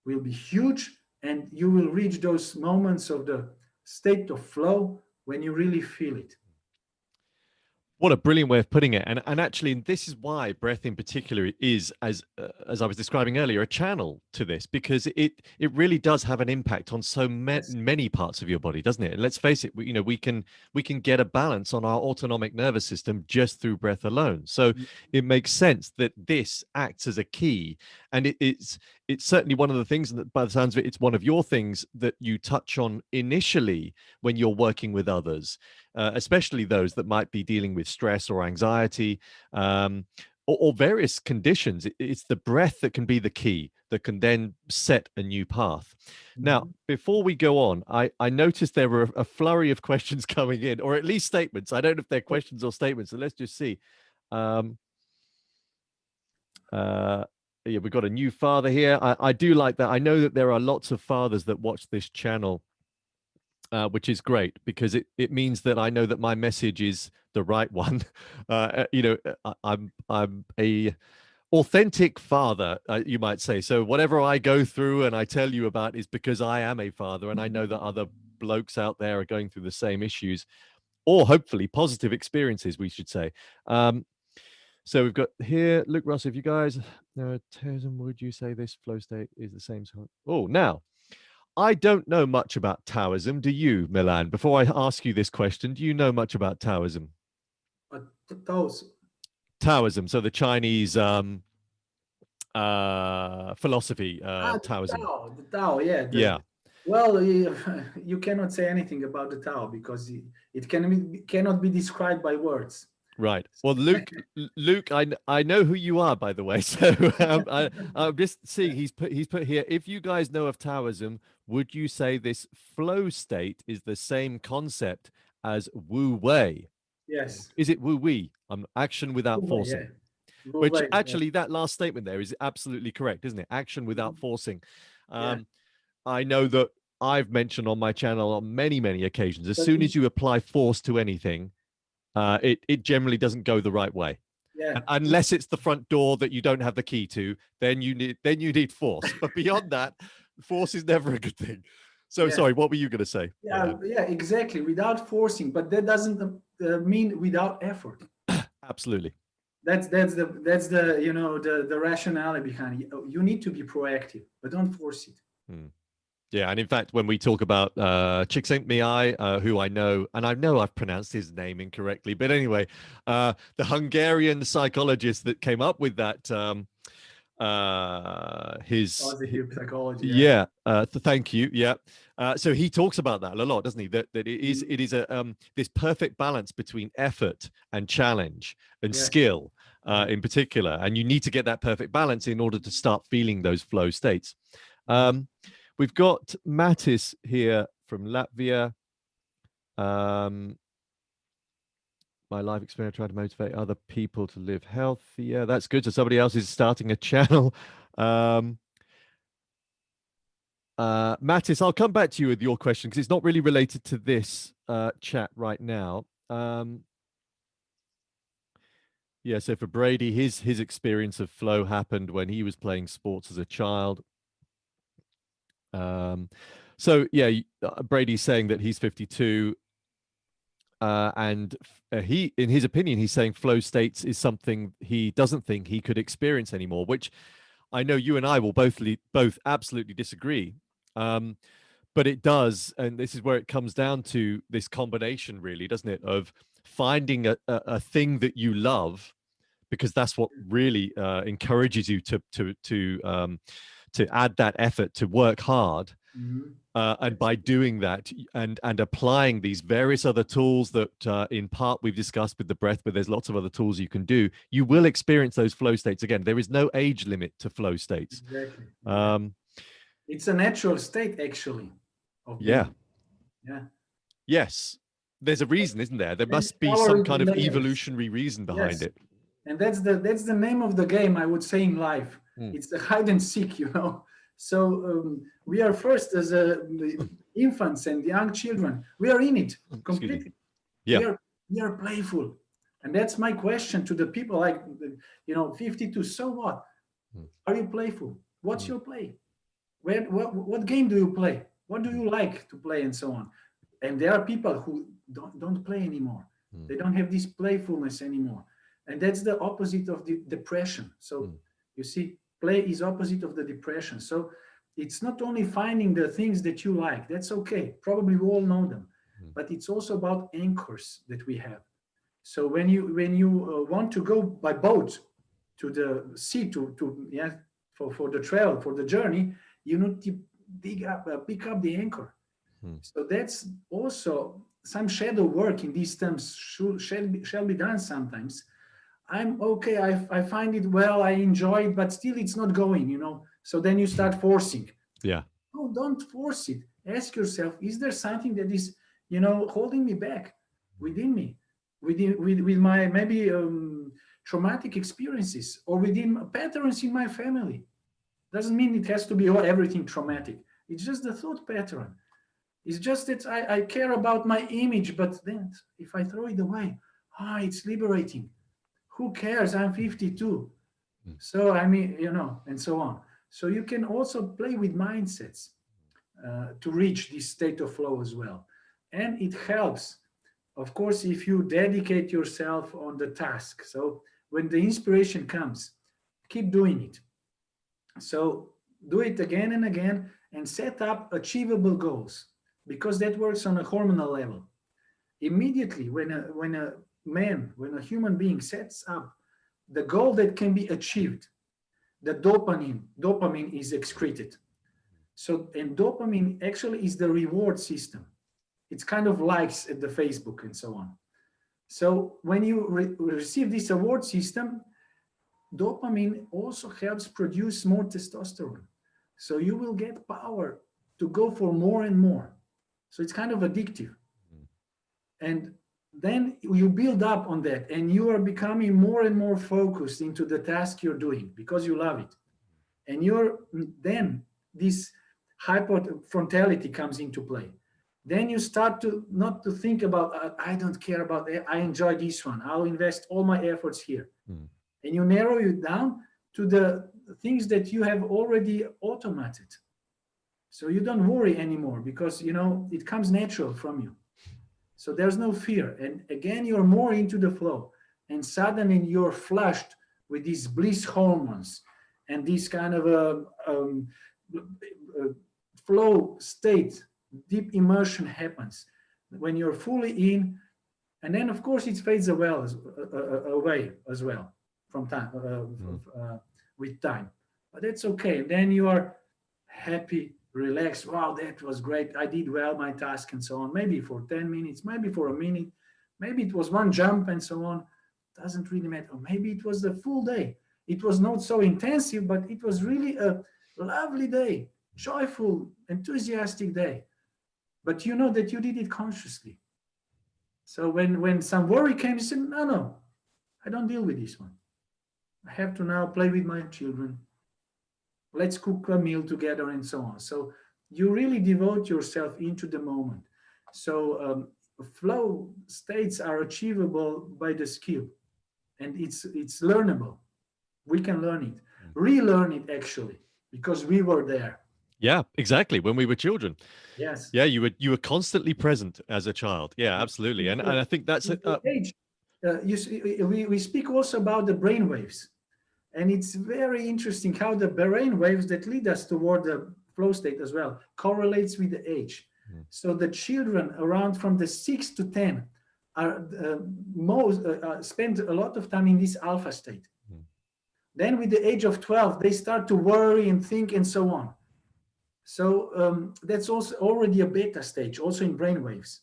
B: will be huge and you will reach those moments of the state of flow when you really feel it.
A: What a brilliant way of putting it. And actually, this is why breath in particular is, as I was describing earlier, a channel to this, because it really does have an impact on so many parts of your body, doesn't it? And let's face it, we can get a balance on our autonomic nervous system just through breath alone. So it makes sense that this acts as a key. And it's certainly one of the things that, by the sounds of it, it's one of your things that you touch on initially when you're working with others. Especially those that might be dealing with stress or anxiety, or various conditions. It's the breath that can be the key that can then set a new path. Now, before we go on, I noticed there were a flurry of questions coming in, or at least statements. I don't know if they're questions or statements, so let's just see. Yeah, we've got a new father here. I do like that. I know that there are lots of fathers that watch this channel, which is great, because it means that I know that my message is the right one. I'm a authentic father, you might say. So whatever I go through and I tell you about is because I am a father, and I know that other blokes out there are going through the same issues, or hopefully positive experiences, we should say. So we've got here, Luke Russ, if you guys, Taoism, would you say this flow state is the same? Oh, now, I don't know much about Taoism. Do you, Milan? Before I ask you this question, do you know much about Taoism? Taoism, so the Chinese philosophy, Taoism.
B: The Tao, yeah.
A: Yeah.
B: Well, you cannot say anything about the Tao because it cannot be described by words.
A: Right. Well, Luke, I know who you are, by the way. So I'm just seeing he's put here. If you guys know of Taoism, would you say this flow state is the same concept as Wu Wei?
B: Yes.
A: Is it Wu Wei? Action without forcing.
B: Yeah.
A: Which actually, that last statement there is absolutely correct, isn't it? Action without forcing. I know that I've mentioned on my channel on many occasions, as soon as you apply force to anything, it generally doesn't go the right way.
B: Yeah.
A: And unless it's the front door that you don't have the key to, then you need force. But beyond that, force is never a good thing. So sorry, what were you going to say?
B: Yeah, exactly. Without forcing, but that doesn't mean without effort.
A: Absolutely.
B: That's the the rationale behind it. You need to be proactive, but don't force it.
A: Yeah, and in fact, when we talk about Csikszentmihalyi, who I know, and I know I've pronounced his name incorrectly, but anyway, the Hungarian psychologist that came up with that,
B: Positive psychology.
A: Yeah, thank you. Yeah, so he talks about that a lot, doesn't he? That it is a this perfect balance between effort and challenge and skill, in particular, and you need to get that perfect balance in order to start feeling those flow states. We've got Mattis here from Latvia. My life experience, trying to motivate other people to live healthier. That's good. So somebody else is starting a channel. Mattis, I'll come back to you with your question because it's not really related to this chat right now. Yeah, so for Brady, his experience of flow happened when he was playing sports as a child. So yeah, Brady's saying that he's 52. he, in his opinion, he's saying flow states is something he doesn't think he could experience anymore, which I know you and I will both absolutely disagree. But it does, and this is where it comes down to this combination, really, doesn't it, of finding a thing that you love, because that's what really encourages you to add that effort, to work hard.
B: Mhm.
A: And by doing that and applying these various other tools that in part we've discussed with the breath, but there's lots of other tools you can do, you will experience those flow states again. There is no age limit to flow states.
B: Exactly.
A: Um,
B: It's a natural state, actually, of
A: yeah.
B: being. Yeah.
A: Yes. There's a reason, isn't there? There
B: And
A: must be
B: power
A: some
B: with
A: kind of
B: layers.
A: evolutionary reason behind
B: Yes.
A: it.
B: And that's the name of the game, I would say, in life.
A: Mm.
B: It's the hide and seek, you know. So we are first as the infants and young children. We are in it
A: Excuse me.
B: completely.
A: Yeah.
B: We are playful, and that's my question to the people like, 52. So what?
A: Mm.
B: Are you playful? What's
A: Mm.
B: your play? What game do you play? What do you like to play, and so on? And there are people who don't play anymore.
A: Mm.
B: They don't have this playfulness anymore, and that's the opposite of the depression. So you see, play is opposite of the depression. So it's not only finding the things that you like. That's okay. Probably we all know them, but it's also about anchors that we have. So when you want to go by boat to the sea to yeah, for the trail, for the journey, you need to pick up the anchor.
A: Mm.
B: So that's also some shadow work in these terms shall be done sometimes. I'm okay, I find it well, I enjoy it, but still it's not going. So then you start forcing.
A: Yeah.
B: No, don't force it. Ask yourself, is there something that is, holding me back within me, with my maybe traumatic experiences, or within patterns in my family? Doesn't mean it has to be everything traumatic. It's just the thought pattern. It's just that I care about my image, but then if I throw it away, it's liberating. Who cares? I'm 52. So, I mean, and so on. So you can also play with mindsets to reach this state of flow as well. And it helps, of course, if you dedicate yourself on the task. So when the inspiration comes, keep doing it. So do it again and again and set up achievable goals, because that works on a hormonal level. Immediately, when a human being sets up the goal that can be achieved, the dopamine is excreted. So, and dopamine actually is the reward system. It's kind of likes at the Facebook and so on. So when you receive this award system, dopamine also helps produce more testosterone. So you will get power to go for more and more. So it's kind of addictive. And then you build up on that, and you are becoming more and more focused into the task you're doing because you love it. And then this hypofrontality comes into play. Then you start to not to think about, I don't care about it, I enjoy this one, I'll invest all my efforts here. And you narrow it down to the things that you have already automated. So you don't worry anymore because it comes natural from you. So there's no fear. And again, you're more into the flow. And suddenly you're flushed with these bliss hormones and this kind of flow state. Deep immersion happens when you're fully in. And then, of course, it fades away as well from time, with time. But that's okay. And then you are happy, relaxed. Wow, that was great. I did well my task and so on. Maybe for 10 minutes, maybe for a minute. Maybe it was one jump and so on. Doesn't really matter. Maybe it was the full day. It was not so intensive, but it was really a lovely day, joyful, enthusiastic day. But you know that you did it consciously. So when some worry came, you said, no, I don't deal with this one. I have to now play with my children. Let's cook a meal together and so on. So you really devote yourself into the moment. So flow states are achievable by the skill, and it's learnable. We can learn it, relearn it actually, because we were there.
A: Yeah, exactly. When we were children.
B: Yes.
A: Yeah, you were constantly present as a child. Yeah, absolutely.
B: With
A: And I think that's
B: with the age, we speak also about the brain waves. And it's very interesting how the brain waves that lead us toward the flow state as well correlates with the age.
A: Mm.
B: So the children around from the 6 to 10 are most spend a lot of time in this alpha state.
A: Mm.
B: Then with the age of 12, they start to worry and think and so on. So that's also already a beta stage, also in brain waves.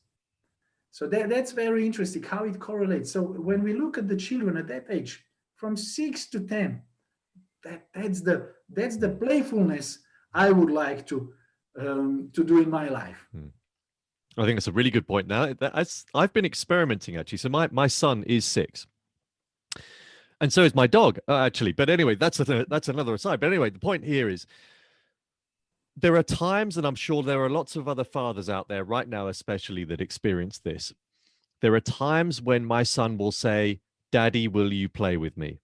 B: So that's very interesting how it correlates. So when we look at the children at that age, from 6 to 10, that's the playfulness I would like to do in my life.
A: Mm. I think that's a really good point. Now, I've been experimenting actually. So my son is 6, and so is my dog actually. But anyway, that's another aside. But anyway, the point here is there are times, and I'm sure there are lots of other fathers out there right now, especially that experience this. There are times when my son will say, "Daddy, will you play with me?"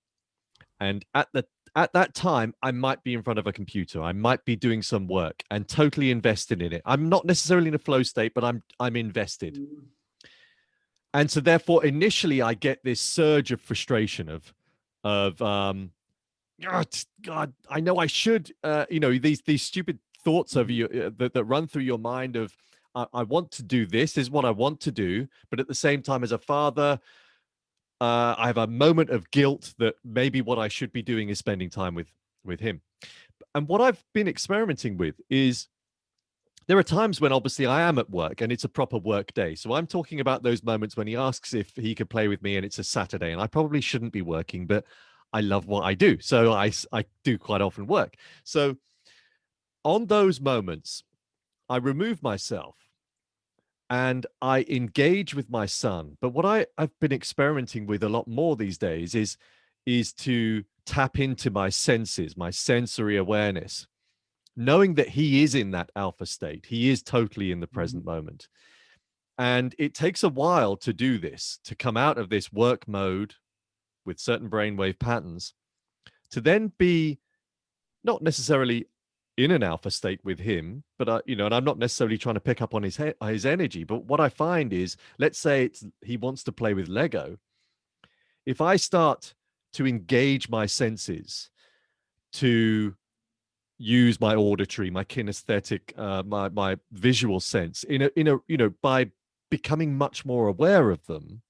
A: And at that time, I might be in front of a computer. I might be doing some work and totally invested in it. I'm not necessarily in a flow state, but I'm invested.
B: Mm.
A: And so therefore, initially, I get this surge of frustration of God, I know I should, these stupid thoughts of you that run through your mind of I want to do this is what I want to do, but at the same time, as a father, I have a moment of guilt that maybe what I should be doing is spending time with him. And what I've been experimenting with is there are times when obviously I am at work and it's a proper work day. So I'm talking about those moments when he asks if he could play with me and it's a Saturday and I probably shouldn't be working, but I love what I do. So I do quite often work. So on those moments, I remove myself and I engage with my son. But what I've been experimenting with a lot more these days is to tap into my senses, my sensory awareness, knowing that he is in that alpha state. He is totally in the present moment. And it takes a while to do this, to come out of this work mode with certain brainwave patterns, to then be not necessarily in an alpha state with him, but and I'm not necessarily trying to pick up on his energy. But what I find is, let's say he wants to play with Lego. If I start to engage my senses, to use my auditory, my kinesthetic, my visual sense by becoming much more aware of them,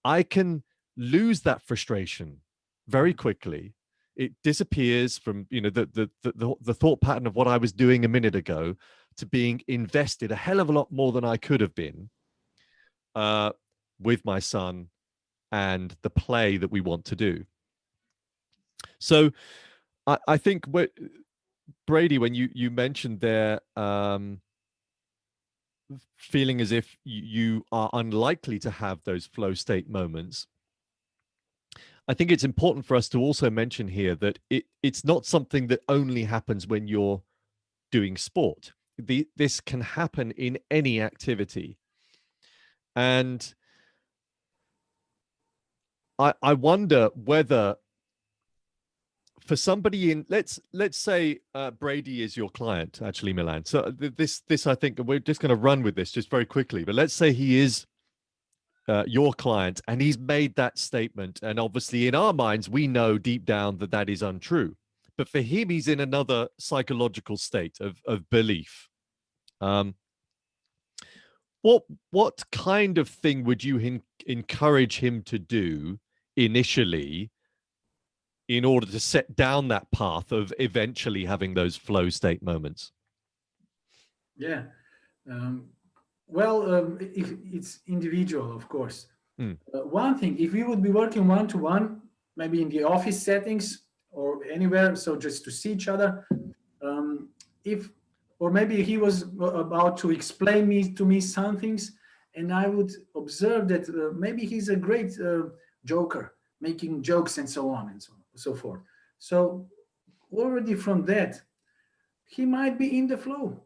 A: I can lose that frustration very quickly. It disappears from the thought pattern of what I was doing a minute ago to being invested a hell of a lot more than I could have been with my son and the play that we want to do. So I think Brady, when you mentioned there feeling as if you are unlikely to have those flow state moments, I think it's important for us to also mention here that it's not something that only happens when you're doing sport. This can happen in any activity. And I wonder whether for somebody in let's say Brady is your client, actually, Milan. So this I think we're just going to run with this just very quickly. But let's say he is your client and he's made that statement, and obviously in our minds we know deep down that that is untrue. But for him, he's in another psychological state of belief. What kind of thing would you encourage him to do initially in order to set down that path of eventually having those flow state moments?
B: Yeah. If it's individual, of course.
A: Mm.
B: One thing, if we would be working one to one, maybe in the office settings or anywhere, so just to see each other, if or maybe he was about to explain to me some things, and I would observe that maybe he's a great joker, making jokes and so on and so forth. So already from that, he might be in the flow,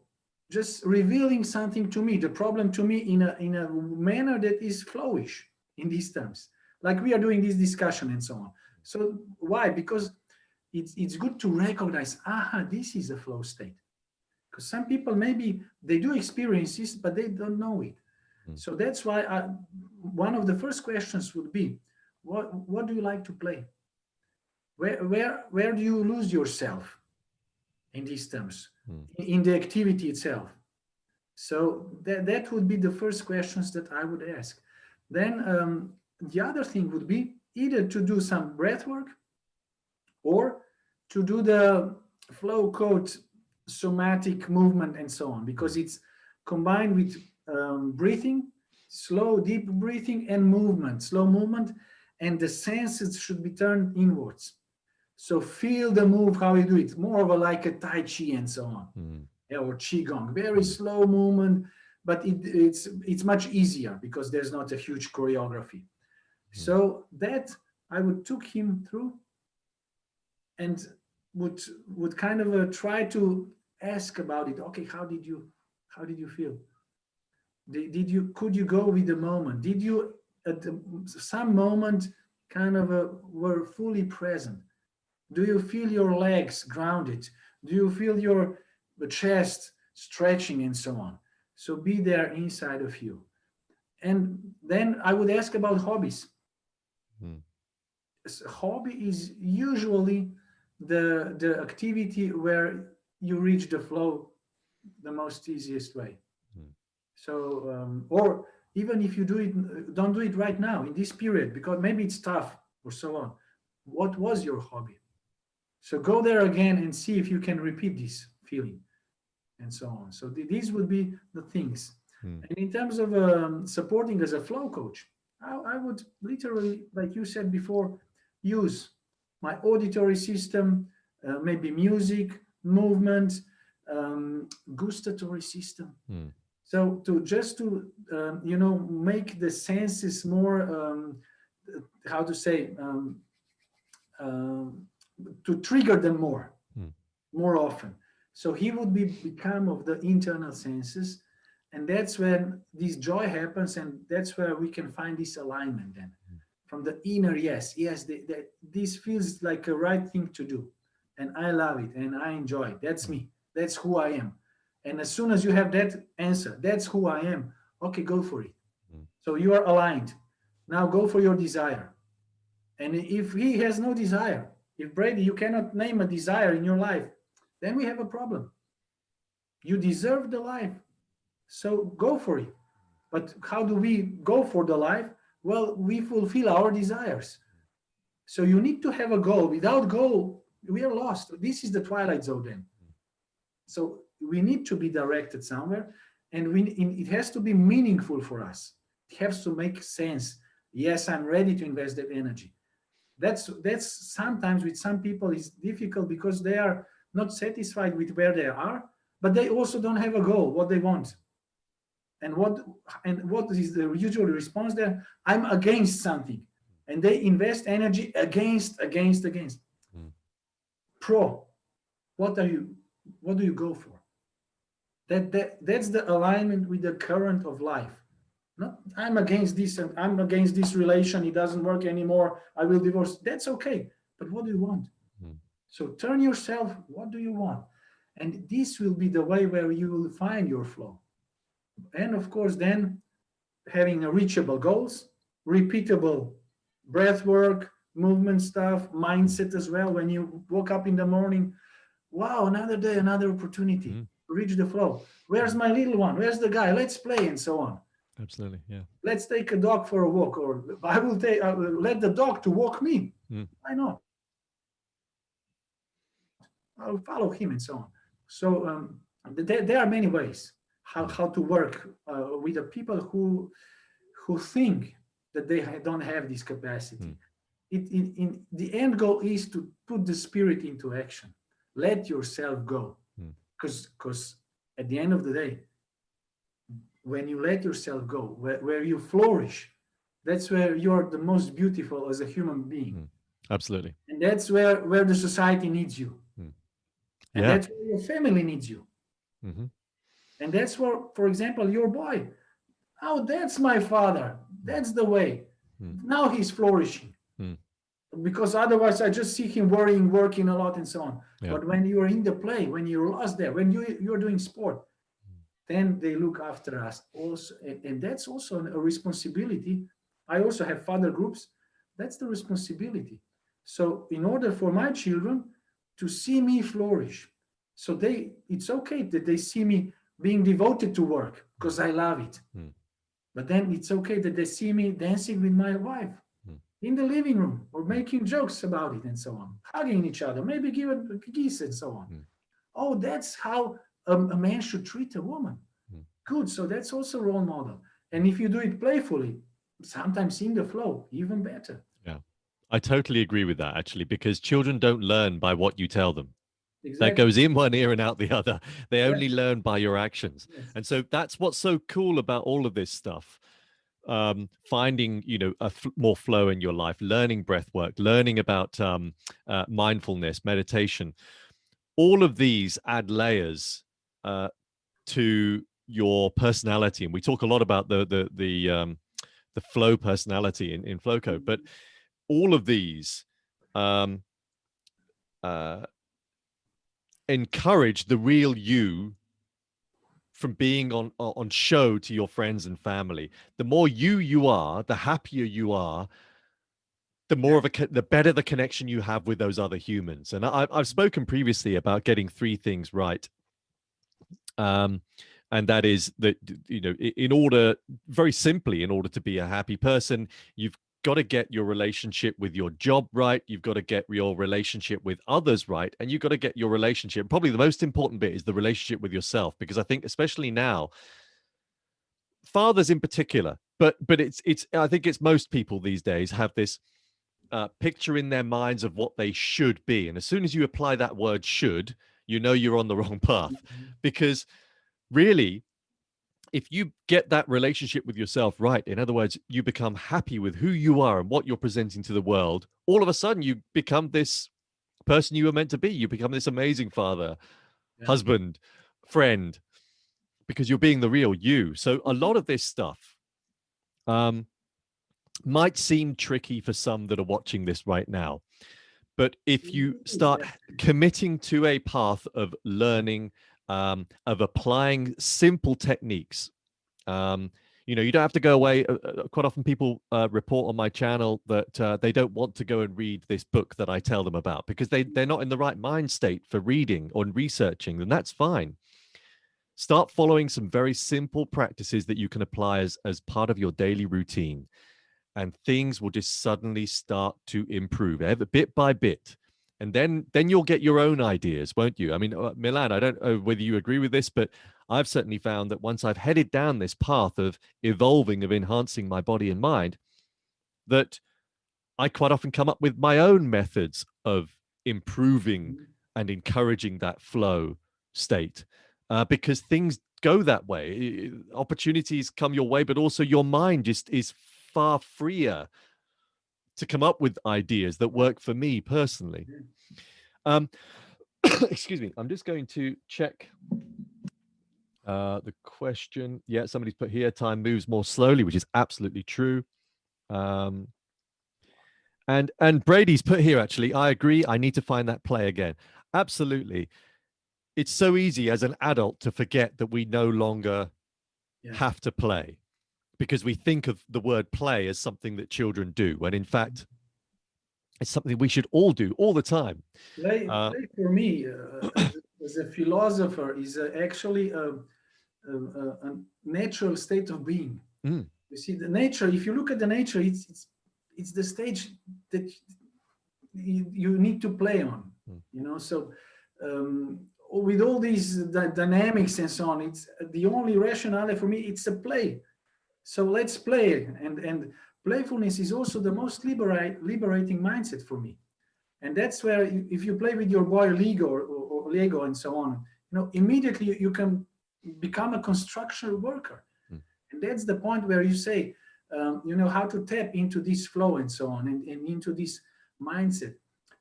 B: just revealing something to me, the problem to me in a manner that is flowish in these terms, like we are doing this discussion and so on. So why? Because it's good to recognize, this is a flow state. Because some people, maybe they do experience this, but they don't know it.
A: Mm.
B: So that's why one of the first questions would be, what do you like to play? Where do you lose yourself in these terms,
A: Mm.
B: in the activity itself? So that would be the first questions that I would ask. Then the other thing would be either to do some breath work or to do the FlowCoach somatic movement and so on, because it's combined with breathing, slow, deep breathing, and movement, slow movement, and the senses should be turned inwards. So feel the move, how you do it, more of a like a Tai Chi and so on,
A: Mm.
B: or Qigong, very slow movement, but it's much easier because there's not a huge choreography. So that I would took him through and would kind of try to ask about it. Okay, how did you feel? Could you go with the moment? Did you at some moment kind of were fully present? Do you feel your legs grounded? Do you feel your chest stretching and so on? So be there inside of you. And then I would ask about hobbies.
A: Mm.
B: Hobby is usually the activity where you reach the flow the most easiest way.
A: Mm.
B: So or even if you do it, don't do it right now in this period because maybe it's tough or so on. What was your hobby? So go there again and see if you can repeat this feeling and so on. So these would be the things.
A: Mm.
B: And in terms of supporting as a flow coach, I would literally, like you said before, use my auditory system, maybe music, movement, gustatory system.
A: Mm.
B: So make the senses more, how to say, um, to trigger them more often. So he would become of the internal senses, and that's when this joy happens, and that's where we can find this alignment then from the inner. Yes, this feels like a right thing to do, and I love it and I enjoy it. That's me. That's who I am. And as soon as you have that answer, that's who I am. Okay, go for it. So you are aligned. Now go for your desire. And if he has no desire, if Brady, you cannot name a desire in your life, then we have a problem. You deserve the life. So go for it. But how do we go for the life? Well, we fulfill our desires. So you need to have a goal. Without goal, we are lost. This is the twilight zone then. So we need to be directed somewhere, and it has to be meaningful for us. It has to make sense. Yes, I'm ready to invest that energy. That's sometimes with some people is difficult because they are not satisfied with where they are, but they also don't have a goal, what they want. And what is the usual response there? I'm against something. And they invest energy against. Pro, what do you go for? That's the alignment with the current of life. Not I'm against this and I'm against this relation, it doesn't work anymore, I will divorce. That's okay. But what do you want? So turn yourself, what do you want? And this will be the way where you will find your flow. And of course, then having a reachable goals, repeatable breath work, movement stuff, mindset as well. When you woke up in the morning, wow, another day, another opportunity. Reach the flow. Where's my little one? Where's the guy? Let's play and so on.
A: Absolutely, yeah.
B: Let's take a dog for a walk, or I will let the dog to walk me. Why not? I'll follow him and so on. So there are many ways how to work with the people who think that they don't have this capacity. In the end goal is to put the spirit into action. Let yourself go, because at the end of the day, when you let yourself go, where you flourish, that's where you're the most beautiful as a human being.
A: Absolutely.
B: And that's where the society needs you. And that's where your family needs you. And that's where, for example, your boy, oh, that's my father. That's the way. Now he's flourishing. because otherwise I just see him worrying, working a lot and so on.
A: Yeah.
B: But when you're in the play, when you're lost there, when you're doing sport, then they look after us also. And that's also a responsibility. I also have father groups. That's the responsibility. So in order for my children to see me flourish, so it's okay that they see me being devoted to work because I love it.
A: Mm.
B: But then it's okay that they see me dancing with my wife in the living room or making jokes about it and so on, hugging each other, maybe give a kiss and so on. Oh, that's how a man should treat a woman. Good. So that's also a role model. And if you do it playfully, sometimes in the flow, even better.
A: Yeah. I totally agree with that, actually, because children don't learn by what you tell them. That
B: Exactly.
A: goes in one ear and out the other. They
B: Yeah.
A: only learn by your actions.
B: Yes.
A: And so that's what's so cool about all of this stuff. Finding, more flow in your life, learning breath work, learning about mindfulness, meditation. All of these add layers to your personality. And we talk a lot about the flow personality in FlowCoach, but all of these encourage the real you from being on show to your friends and family. The more you are, the happier you are, the more of the better the connection you have with those other humans. And I've spoken previously about getting 3 things right. And that is that, in order, very simply, in order to be a happy person, you've got to get your relationship with your job right. You've got to get your relationship with others right. And you've got to get your relationship. Probably the most important bit is the relationship with yourself, because I think, especially now, fathers in particular, but it's I think it's most people these days have this picture in their minds of what they should be. And as soon as you apply that word should, you're on the wrong path. Because really, if you get that relationship with yourself right, in other words, you become happy with who you are and what you're presenting to the world, all of a sudden you become this person you were meant to be. You become this amazing father, husband, friend, because you're being the real you. So a lot of this stuff might seem tricky for some that are watching this right now. But if you start committing to a path of learning, of applying simple techniques, you don't have to go away. Quite often people report on my channel that they don't want to go and read this book that I tell them about because they're not in the right mind state for reading or researching, and that's fine. Start following some very simple practices that you can apply as part of your daily routine, and things will just suddenly start to improve bit by bit. And then you'll get your own ideas, won't you? I mean, Milan, I don't know whether you agree with this, but I've certainly found that once I've headed down this path of evolving, of enhancing my body and mind, that I quite often come up with my own methods of improving and encouraging that flow state, because things go that way. Opportunities come your way, but also your mind just is far freer to come up with ideas that work for me personally. Excuse me. I'm just going to check the question. Yeah, somebody's put here, time moves more slowly, which is absolutely true. And Brady's put here, actually, I agree. I need to find that play again. Absolutely. It's so easy as an adult to forget that we no longer have to play, because we think of the word play as something that children do, when in fact, it's something we should all do all the time.
B: Play for me, as a philosopher, is actually a natural state of being. You see, the nature, if you look at the nature, it's the stage that you need to play on, so with all these dynamics and so on, it's the only rationale for me, it's a play. So let's play. And playfulness is also the most liberating mindset for me. And that's where, if you play with your boy Lego or Lego and so on, immediately you can become a construction worker. And that's the point where you say, how to tap into this flow and so on, and into this mindset.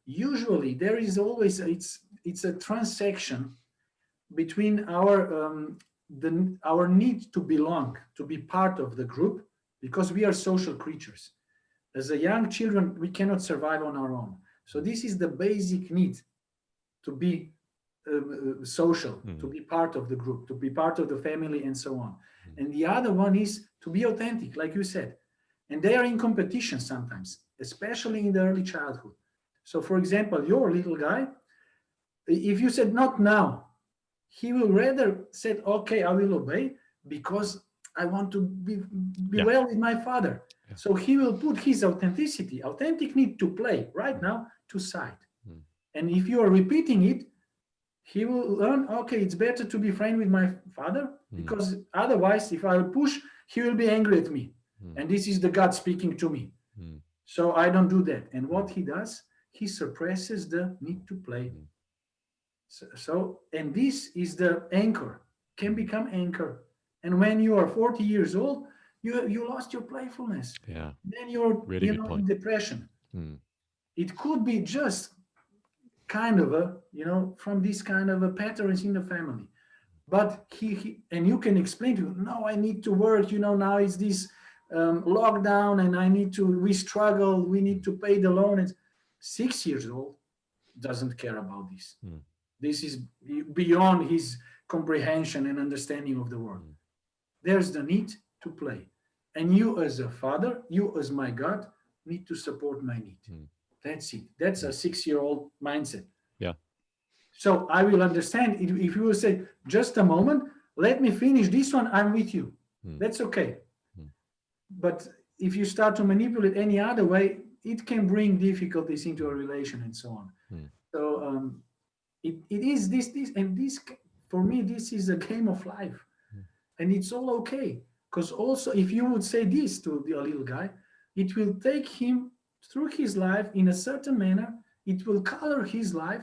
B: Usually there is always, it's a transaction between our need to belong, to be part of the group, because we are social creatures. As a young children, we cannot survive on our own. So this is the basic need to be social, to be part of the group, to be part of the family, and so on. And the other one is to be authentic, like you said. And they are in competition sometimes, especially in the early childhood. So, for example, your little guy, if you said not now, he will rather say, okay, I will obey because I want to be well with my father. Yeah. So he will put his authentic need to play right now to side. And if you are repeating it, he will learn, okay, it's better to be friend with my father because otherwise, if I push, he will be angry at me. And this is the God speaking to me. So I don't do that. And what he does, he suppresses the need to play. And this is the anchor, can become anchor. And when you are 40 years old, you lost your playfulness. Yeah. Then you're really in depression. It could be just kind of a, from this kind of a patterns in the family. But he and you can explain to him, no, I need to work, now it's this lockdown and we struggle, we need to pay the loan. And 6 years old doesn't care about this. This is beyond his comprehension and understanding of the world. There's the need to play. And you as a father, you as my God, need to support my need. That's it. That's a 6-year-old mindset. Yeah. So I will understand if you will say, just a moment, let me finish this one, I'm with you. That's okay. But if you start to manipulate any other way, it can bring difficulties into a relation and so on. So it is this, and this, for me, this is a game of life. And it's all okay. Because also, if you would say this to the little guy, it will take him through his life in a certain manner. It will color his life.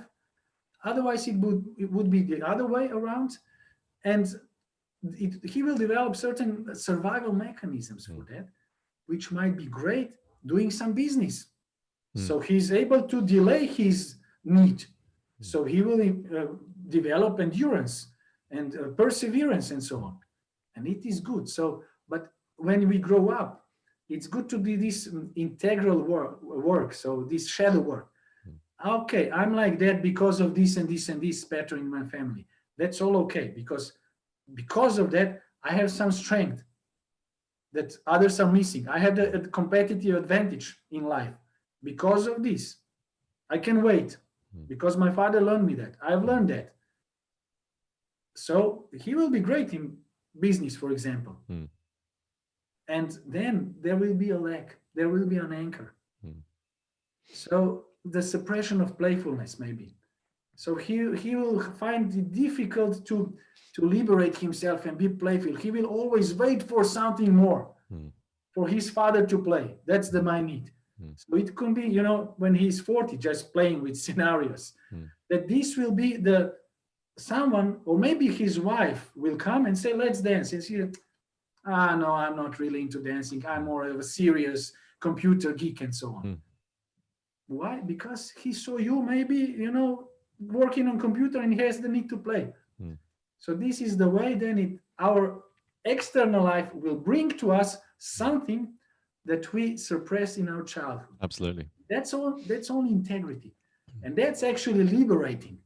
B: Otherwise, it would be the other way around. And he will develop certain survival mechanisms for that, which might be great doing some business. So he's able to delay his need. So he will develop endurance and perseverance and so on. And it is good. So, but when we grow up, it's good to do this integral work. So this shadow work. Okay, I'm like that because of this and this and this pattern in my family. That's all okay, because of that, I have some strength that others are missing. I have a competitive advantage in life because of this. I can wait because my father learned me that. I've learned that. So he will be great in business, for example. And then there will be a lack. There will be an anchor. So the suppression of playfulness, maybe. So he will find it difficult to liberate himself and be playful. He will always wait for something more, for his father to play. That's my need. So it could be, when he's 40, just playing with scenarios, that this will be someone, or maybe his wife will come and say, let's dance. And she, no, I'm not really into dancing. I'm more of a serious computer geek and so on. Why? Because he saw you maybe, working on computer and he has the need to play. So this is the way then our external life will bring to us something that we suppress in our childhood.
A: Absolutely.
B: That's only integrity. And that's actually liberating.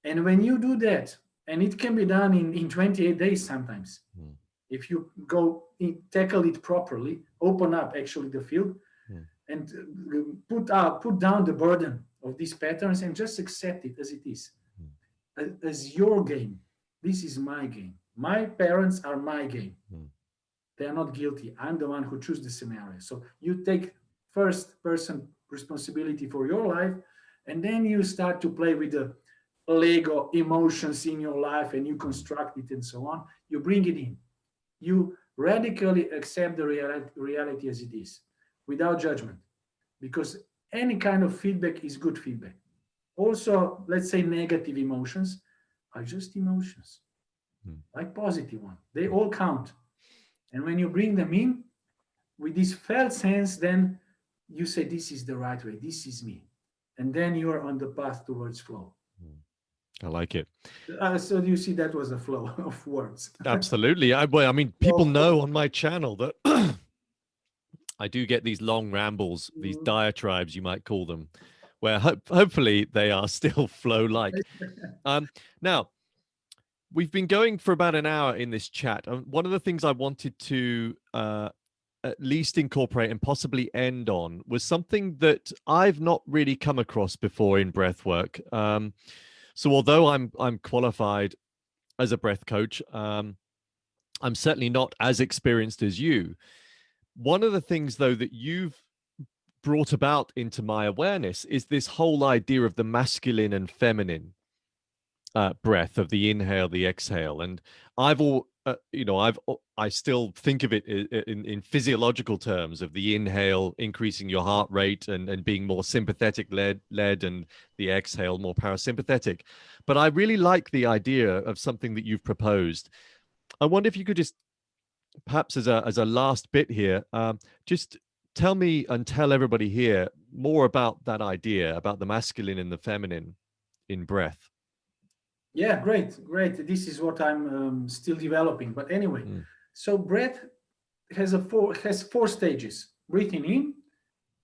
B: And when you do that, and it can be done in 28 days sometimes, if you tackle it properly, open up actually the field, and put down the burden of these patterns and just accept it as it is, as your game. This is my game. My parents are my game. They are not guilty. I'm the one who chooses the scenario. So you take first person responsibility for your life, and then you start to play with the Lego emotions in your life, and you construct it and so on. You bring it in. You radically accept the reality as it is, without judgment, because any kind of feedback is good feedback. Also, let's say negative emotions are just emotions, like positive one. They all count. And when you bring them in with this felt sense, then you say, this is the right way. This is me. And then you are on the path towards flow.
A: I like it.
B: So you see, that was a flow of words.
A: Absolutely. I mean, people know on my channel that I do get these long rambles, these
B: Mhm.
A: diatribes, you might call them, where hopefully they are still flow-like. Now, we've been going for about an hour in this chat. One of the things I wanted to at least incorporate and possibly end on was something that I've not really come across before in breathwork. So although I'm qualified as a breath coach, I'm certainly not as experienced as you. One of the things, though, that you've brought about into my awareness is this whole idea of the masculine and feminine breath, of the inhale, the exhale. And I've all, I still think of it in physiological terms of the inhale increasing your heart rate and being more sympathetic led, and the exhale more parasympathetic. But I really like the idea of something that you've proposed. I wonder if you could just, perhaps as a last bit here, just tell me and tell everybody here more about that idea about the masculine and the feminine in breath.
B: Yeah, great, great. This is what I'm still developing. But anyway,
A: Mm,
B: so breath has four stages: breathing in,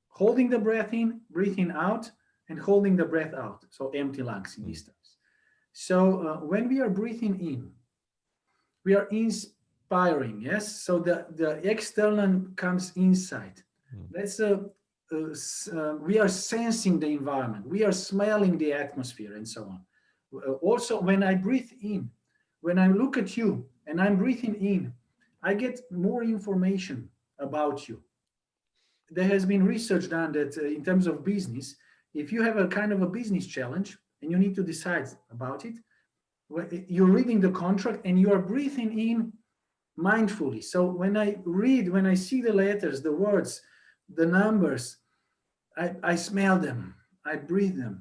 B: holding the breath in, breathing out, and holding the breath out. So empty lungs in
A: mm,
B: these terms. So when we are breathing in, we are inspiring. Yes. So the external comes inside.
A: mm,
B: That's we are sensing the environment. We are smelling the atmosphere and so on. Also, when I breathe in, when I look at you and I'm breathing in, I get more information about you. There has been research done that in terms of business, if you have a kind of a business challenge and you need to decide about it, you're reading the contract and you are breathing in mindfully. So when I read, when I see the letters, the words, the numbers, I smell them, I breathe them,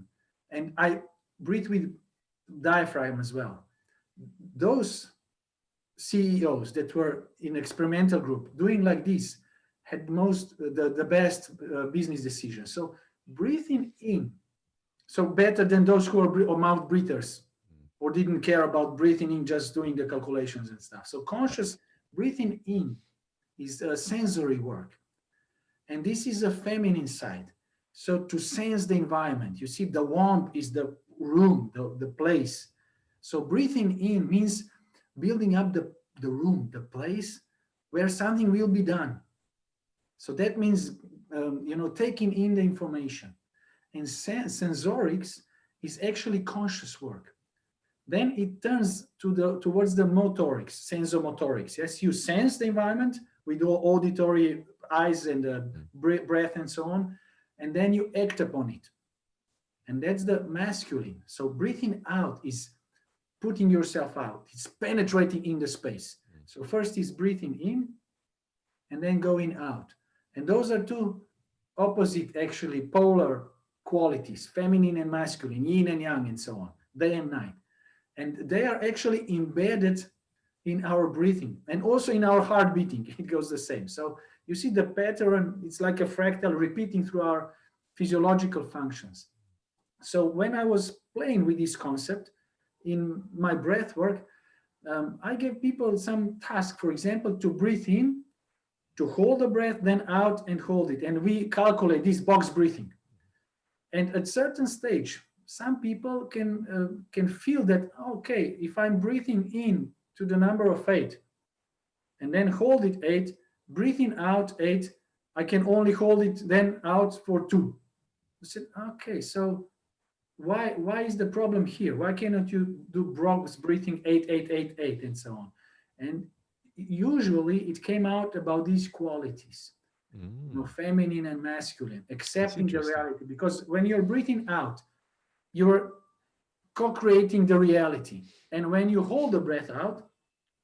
B: and I breathe with diaphragm as well. Those CEOs that were in experimental group doing like this had the best business decisions. So breathing in, so better than those who are or mouth breathers or didn't care about breathing in, just doing the calculations and stuff. So conscious breathing in is a sensory work, and this is a feminine side. So to sense the environment, you see, the warmth is the room, the place. So breathing in means building up the room, the place where something will be done. So that means taking in the information. And sensorics is actually conscious work. Then it turns towards the motorics, sensomotorics. Yes, you sense the environment with all auditory eyes and
A: mm.
B: breath and so on, and then you act upon it. And that's the masculine. So breathing out is putting yourself out. It's penetrating in the space. So first is breathing in and then going out. And those are two opposite, actually, polar qualities, feminine and masculine, yin and yang, and so on, day and night. And they are actually embedded in our breathing and also in our heart beating. It goes the same. So you see the pattern, it's like a fractal repeating through our physiological functions. So when I was playing with this concept in my breath work, I gave people some task, for example, to breathe in, to hold the breath, then out and hold it. And we calculate this box breathing. And at certain stage, some people can feel that, okay, if I'm breathing in to the number of 8 and then hold it 8, breathing out 8, I can only hold it then out for 2. I said, okay, so why is the problem here? Why cannot you do box breathing 8, 8, 8, 8, and so on? And usually it came out about these qualities, feminine and masculine,
A: That's
B: accepting the
A: interesting.
B: reality. Because when you're breathing out, you're co-creating the reality. And when you hold the breath out,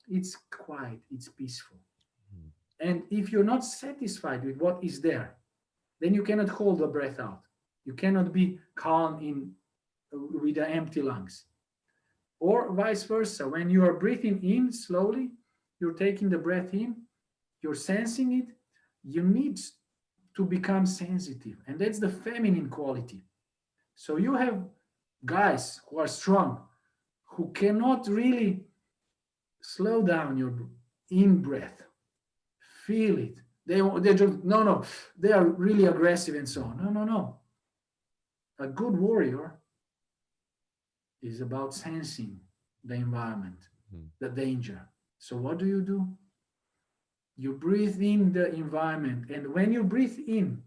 B: it's quiet, it's peaceful.
A: Mm,
B: And if you're not satisfied with what is there, then you cannot hold the breath out. You cannot be calm with the empty lungs. Or vice versa. When you are breathing in slowly, you're taking the breath in, you're sensing it, you need to become sensitive. And that's the feminine quality. So you have guys who are strong, who cannot really slow down your in breath, feel it, They just, no, they are really aggressive and so on. No. A good warrior is about sensing the environment, the danger. So what do? You breathe in the environment, and when you breathe in,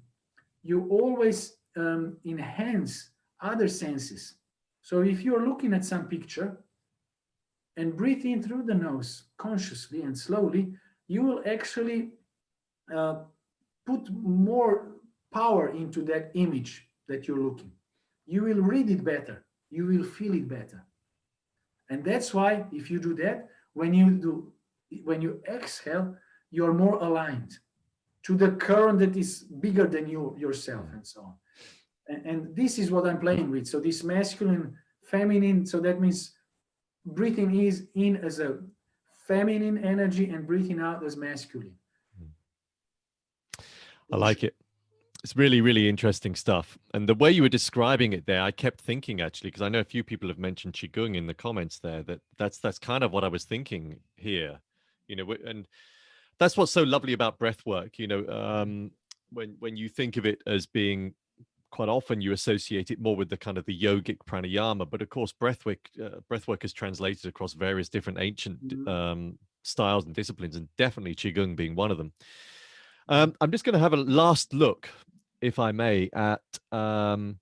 B: you always enhance other senses. So if you're looking at some picture and breathe in through the nose consciously and slowly, you will actually uh, put more power into that image that you're looking. You will read it better. You will feel it better. And that's why if you do that, when you exhale, you're more aligned to the current that is bigger than you yourself and so on. And this is what I'm playing with. So this masculine, feminine, so that means breathing is in as a feminine energy and breathing out as masculine.
A: I like it. It's really, really interesting stuff. And the way you were describing it there, I kept thinking actually, because I know a few people have mentioned Qigong in the comments there, that's kind of what I was thinking here, and that's what's so lovely about breath work, when you think of it as being, quite often you associate it more with the kind of the yogic pranayama, but of course breathwork is translated across various different ancient styles and disciplines, and definitely Qigong being one of them. I'm just going to have a last look, if I may, at some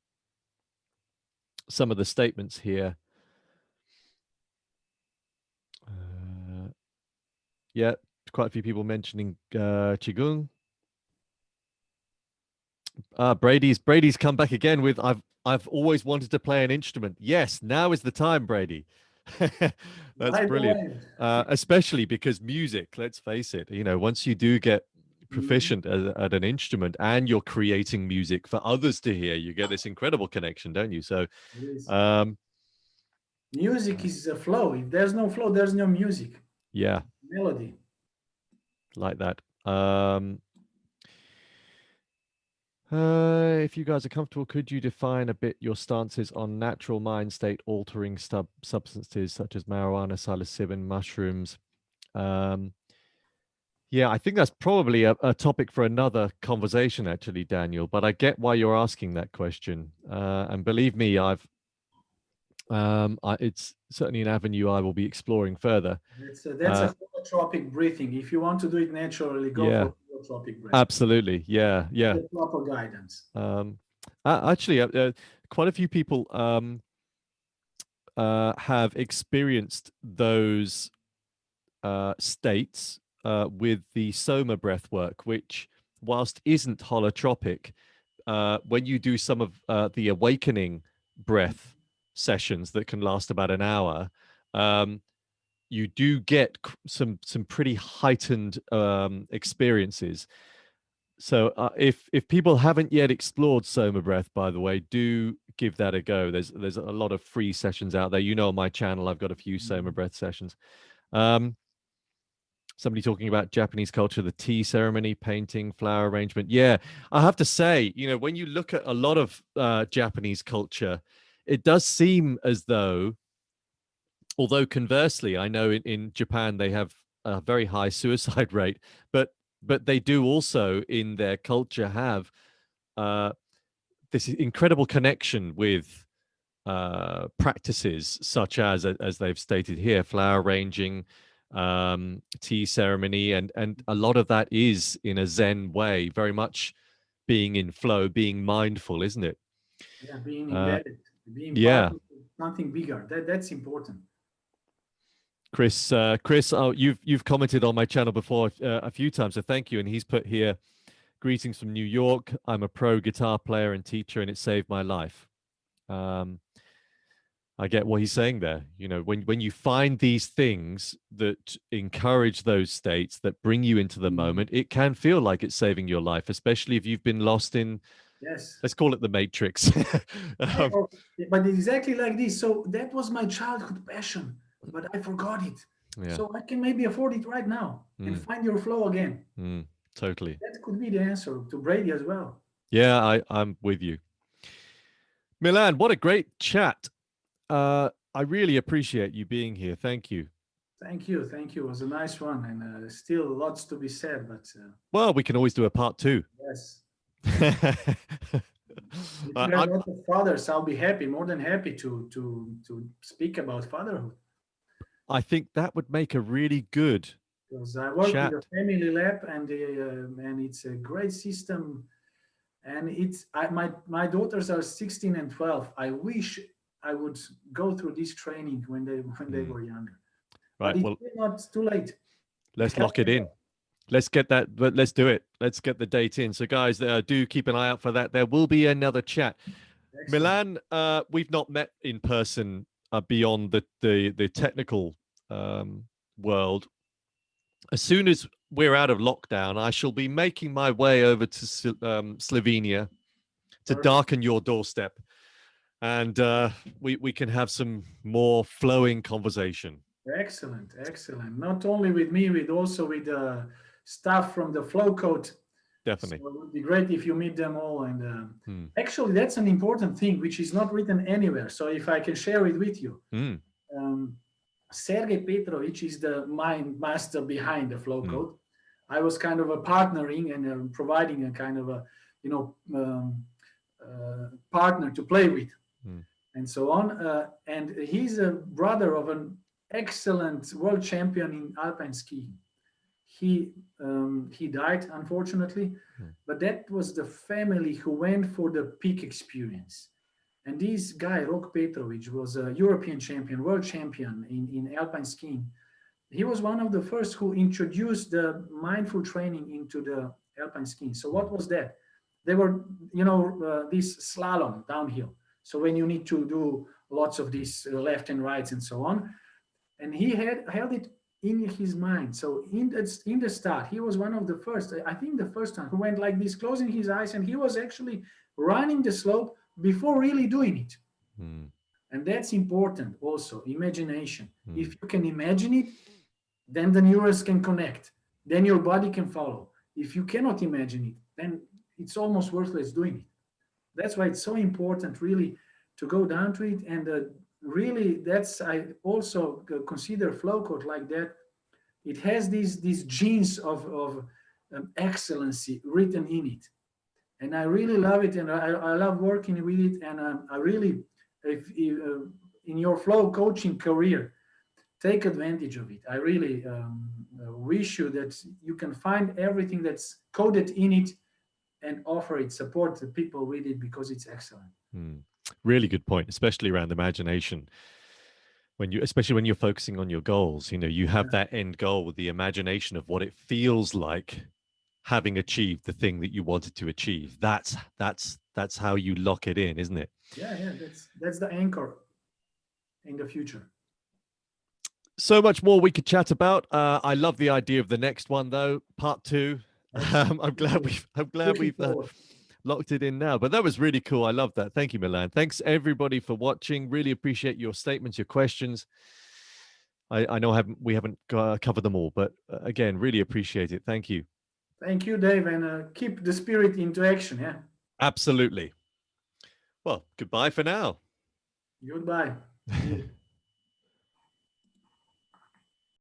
A: of the statements here. Yeah, quite a few people mentioning Qigong. Brady's come back again with I've always wanted to play an instrument. Yes, now is the time, Brady. That's brilliant. Especially because music, let's face it, once you do get proficient at an instrument and you're creating music for others to hear, you get this incredible connection, don't you? So
B: music is a flow. If there's no flow, there's no music.
A: Yeah.
B: Melody.
A: Like that. If you guys are comfortable, could you define a bit your stances on natural mind state altering substances such as marijuana, psilocybin, mushrooms? Yeah, I think that's probably a topic for another conversation, actually, Daniel. But I get why you're asking that question, and believe me, it's certainly an avenue I will be exploring further.
B: That's a holotropic breathing. If you want to do it naturally, go for holotropic breathing.
A: Absolutely, yeah.
B: The proper guidance.
A: Actually, quite a few people have experienced those states with the Soma breath work, which, whilst isn't holotropic, when you do some of the awakening breath sessions that can last about an hour, you do get some pretty heightened experiences. So if people haven't yet explored Soma breath, by the way, do give that a go. There's a lot of free sessions out there. On my channel, I've got a few Soma breath sessions. Somebody talking about Japanese culture, the tea ceremony, painting, flower arrangement. Yeah, I have to say, when you look at a lot of Japanese culture, it does seem as though, although conversely, I know in Japan they have a very high suicide rate, but they do also in their culture have this incredible connection with practices such as they've stated here, flower arranging, tea ceremony, and a lot of that is in a Zen way, very much being in flow, being mindful, isn't it?
B: Yeah, being embedded, being part of something bigger. That's important.
A: Chris, you've commented on my channel before a few times, so thank you. And he's put here, greetings from New York. I'm a pro guitar player and teacher, and it saved my life. I get what he's saying there. When you find these things that encourage those states that bring you into the moment, it can feel like it's saving your life, especially if you've been lost in, let's call it the Matrix.
B: But exactly like this. So that was my childhood passion, but I forgot it.
A: Yeah.
B: So I can maybe afford it right now and find your flow again.
A: Totally.
B: That could be the answer to Brady as well.
A: Yeah, I'm with you. Milan, what a great chat. I really appreciate you being here. Thank you.
B: Thank you. Thank you. It was a nice one, and still lots to be said. But
A: Well, we can always do a part two.
B: yes, yes. If you have
A: I'm,
B: a lot of fathers, I'll be happy, more than happy to speak about fatherhood.
A: I think that would make a really good
B: Because I work with a
A: chat.
B: family lab, and it's a great system. And my daughters are 16 and 12. I wish I would go through this training when they
A: Mm.
B: were younger, but
A: Right.
B: it's
A: Well,
B: still not too late.
A: let's lock it in. Let's get that, but let's do it. Let's get the date in. So, guys, do keep an eye out for that. There will be another chat.
B: Excellent.
A: Milan, we've not met in person beyond the technical world. As soon as we're out of lockdown, I shall be making my way over to Slovenia to
B: Perfect.
A: darken your doorstep, and we can have some more flowing conversation.
B: Excellent, excellent. Not only with me, with also with staff from the FlowCoach. So
A: Definitely.
B: it would be great if you meet them all. And
A: Mm.
B: actually, that's an important thing which is not written anywhere. So if I can share it with you,
A: Mm.
B: um, Sergey Petrovich is the mind master behind the
A: Mm.
B: FlowCoach. I was kind of a partnering and providing a kind of a partner to play with
A: Mm.
B: and so on. And he's a brother of an excellent world champion in alpine skiing. He died unfortunately,
A: Mm.
B: but that was the family who went for the peak experience. And this guy Rok Petrovic was a European champion, world champion in alpine skiing. He was one of the first who introduced the mindful training into the alpine skiing. So what
A: Mm.
B: was that? They were, this slalom downhill. So when you need to do lots of these left and rights and so on, and he had held it in his mind. So in the start, he was one of the first. I think the first one who went like this, closing his eyes, and he was actually running the slope before really doing it.
A: Mm.
B: And that's important also. Imagination. If
A: Mm.
B: you can imagine it, then the neurons can connect. Then your body can follow. If you cannot imagine it, then it's almost worthless doing it. That's why it's so important, really, to go down to it. And really, that's I also consider FlowCoach like that. It has these genes of excellency written in it, and I really love it, and I love working with it. And I really, if in your flow coaching career, take advantage of it. I really wish you that you can find everything that's coded in it and offer it, support the people with it because it's excellent.
A: Mm. Really good point, especially around imagination. Especially when you're focusing on your goals, you have
B: Yeah,
A: that end goal with the imagination of what it feels like having achieved the thing that you wanted to achieve. That's how you lock it in, isn't it?
B: yeah, yeah. That's the anchor in the future.
A: So much more we could chat about. I love the idea of the next one, though, part two.
B: Excellent.
A: I'm glad
B: Looking
A: we've
B: forward.
A: locked it in now. But that was really cool. I love that. Thank you, Milan. Thanks everybody for watching. Really appreciate your statements, your questions. I know we haven't covered them all, but again, really appreciate it. Thank you.
B: Thank you, Dave, and keep the spirit into action. Yeah.
A: Absolutely. Well, goodbye for now.
B: Goodbye. See you.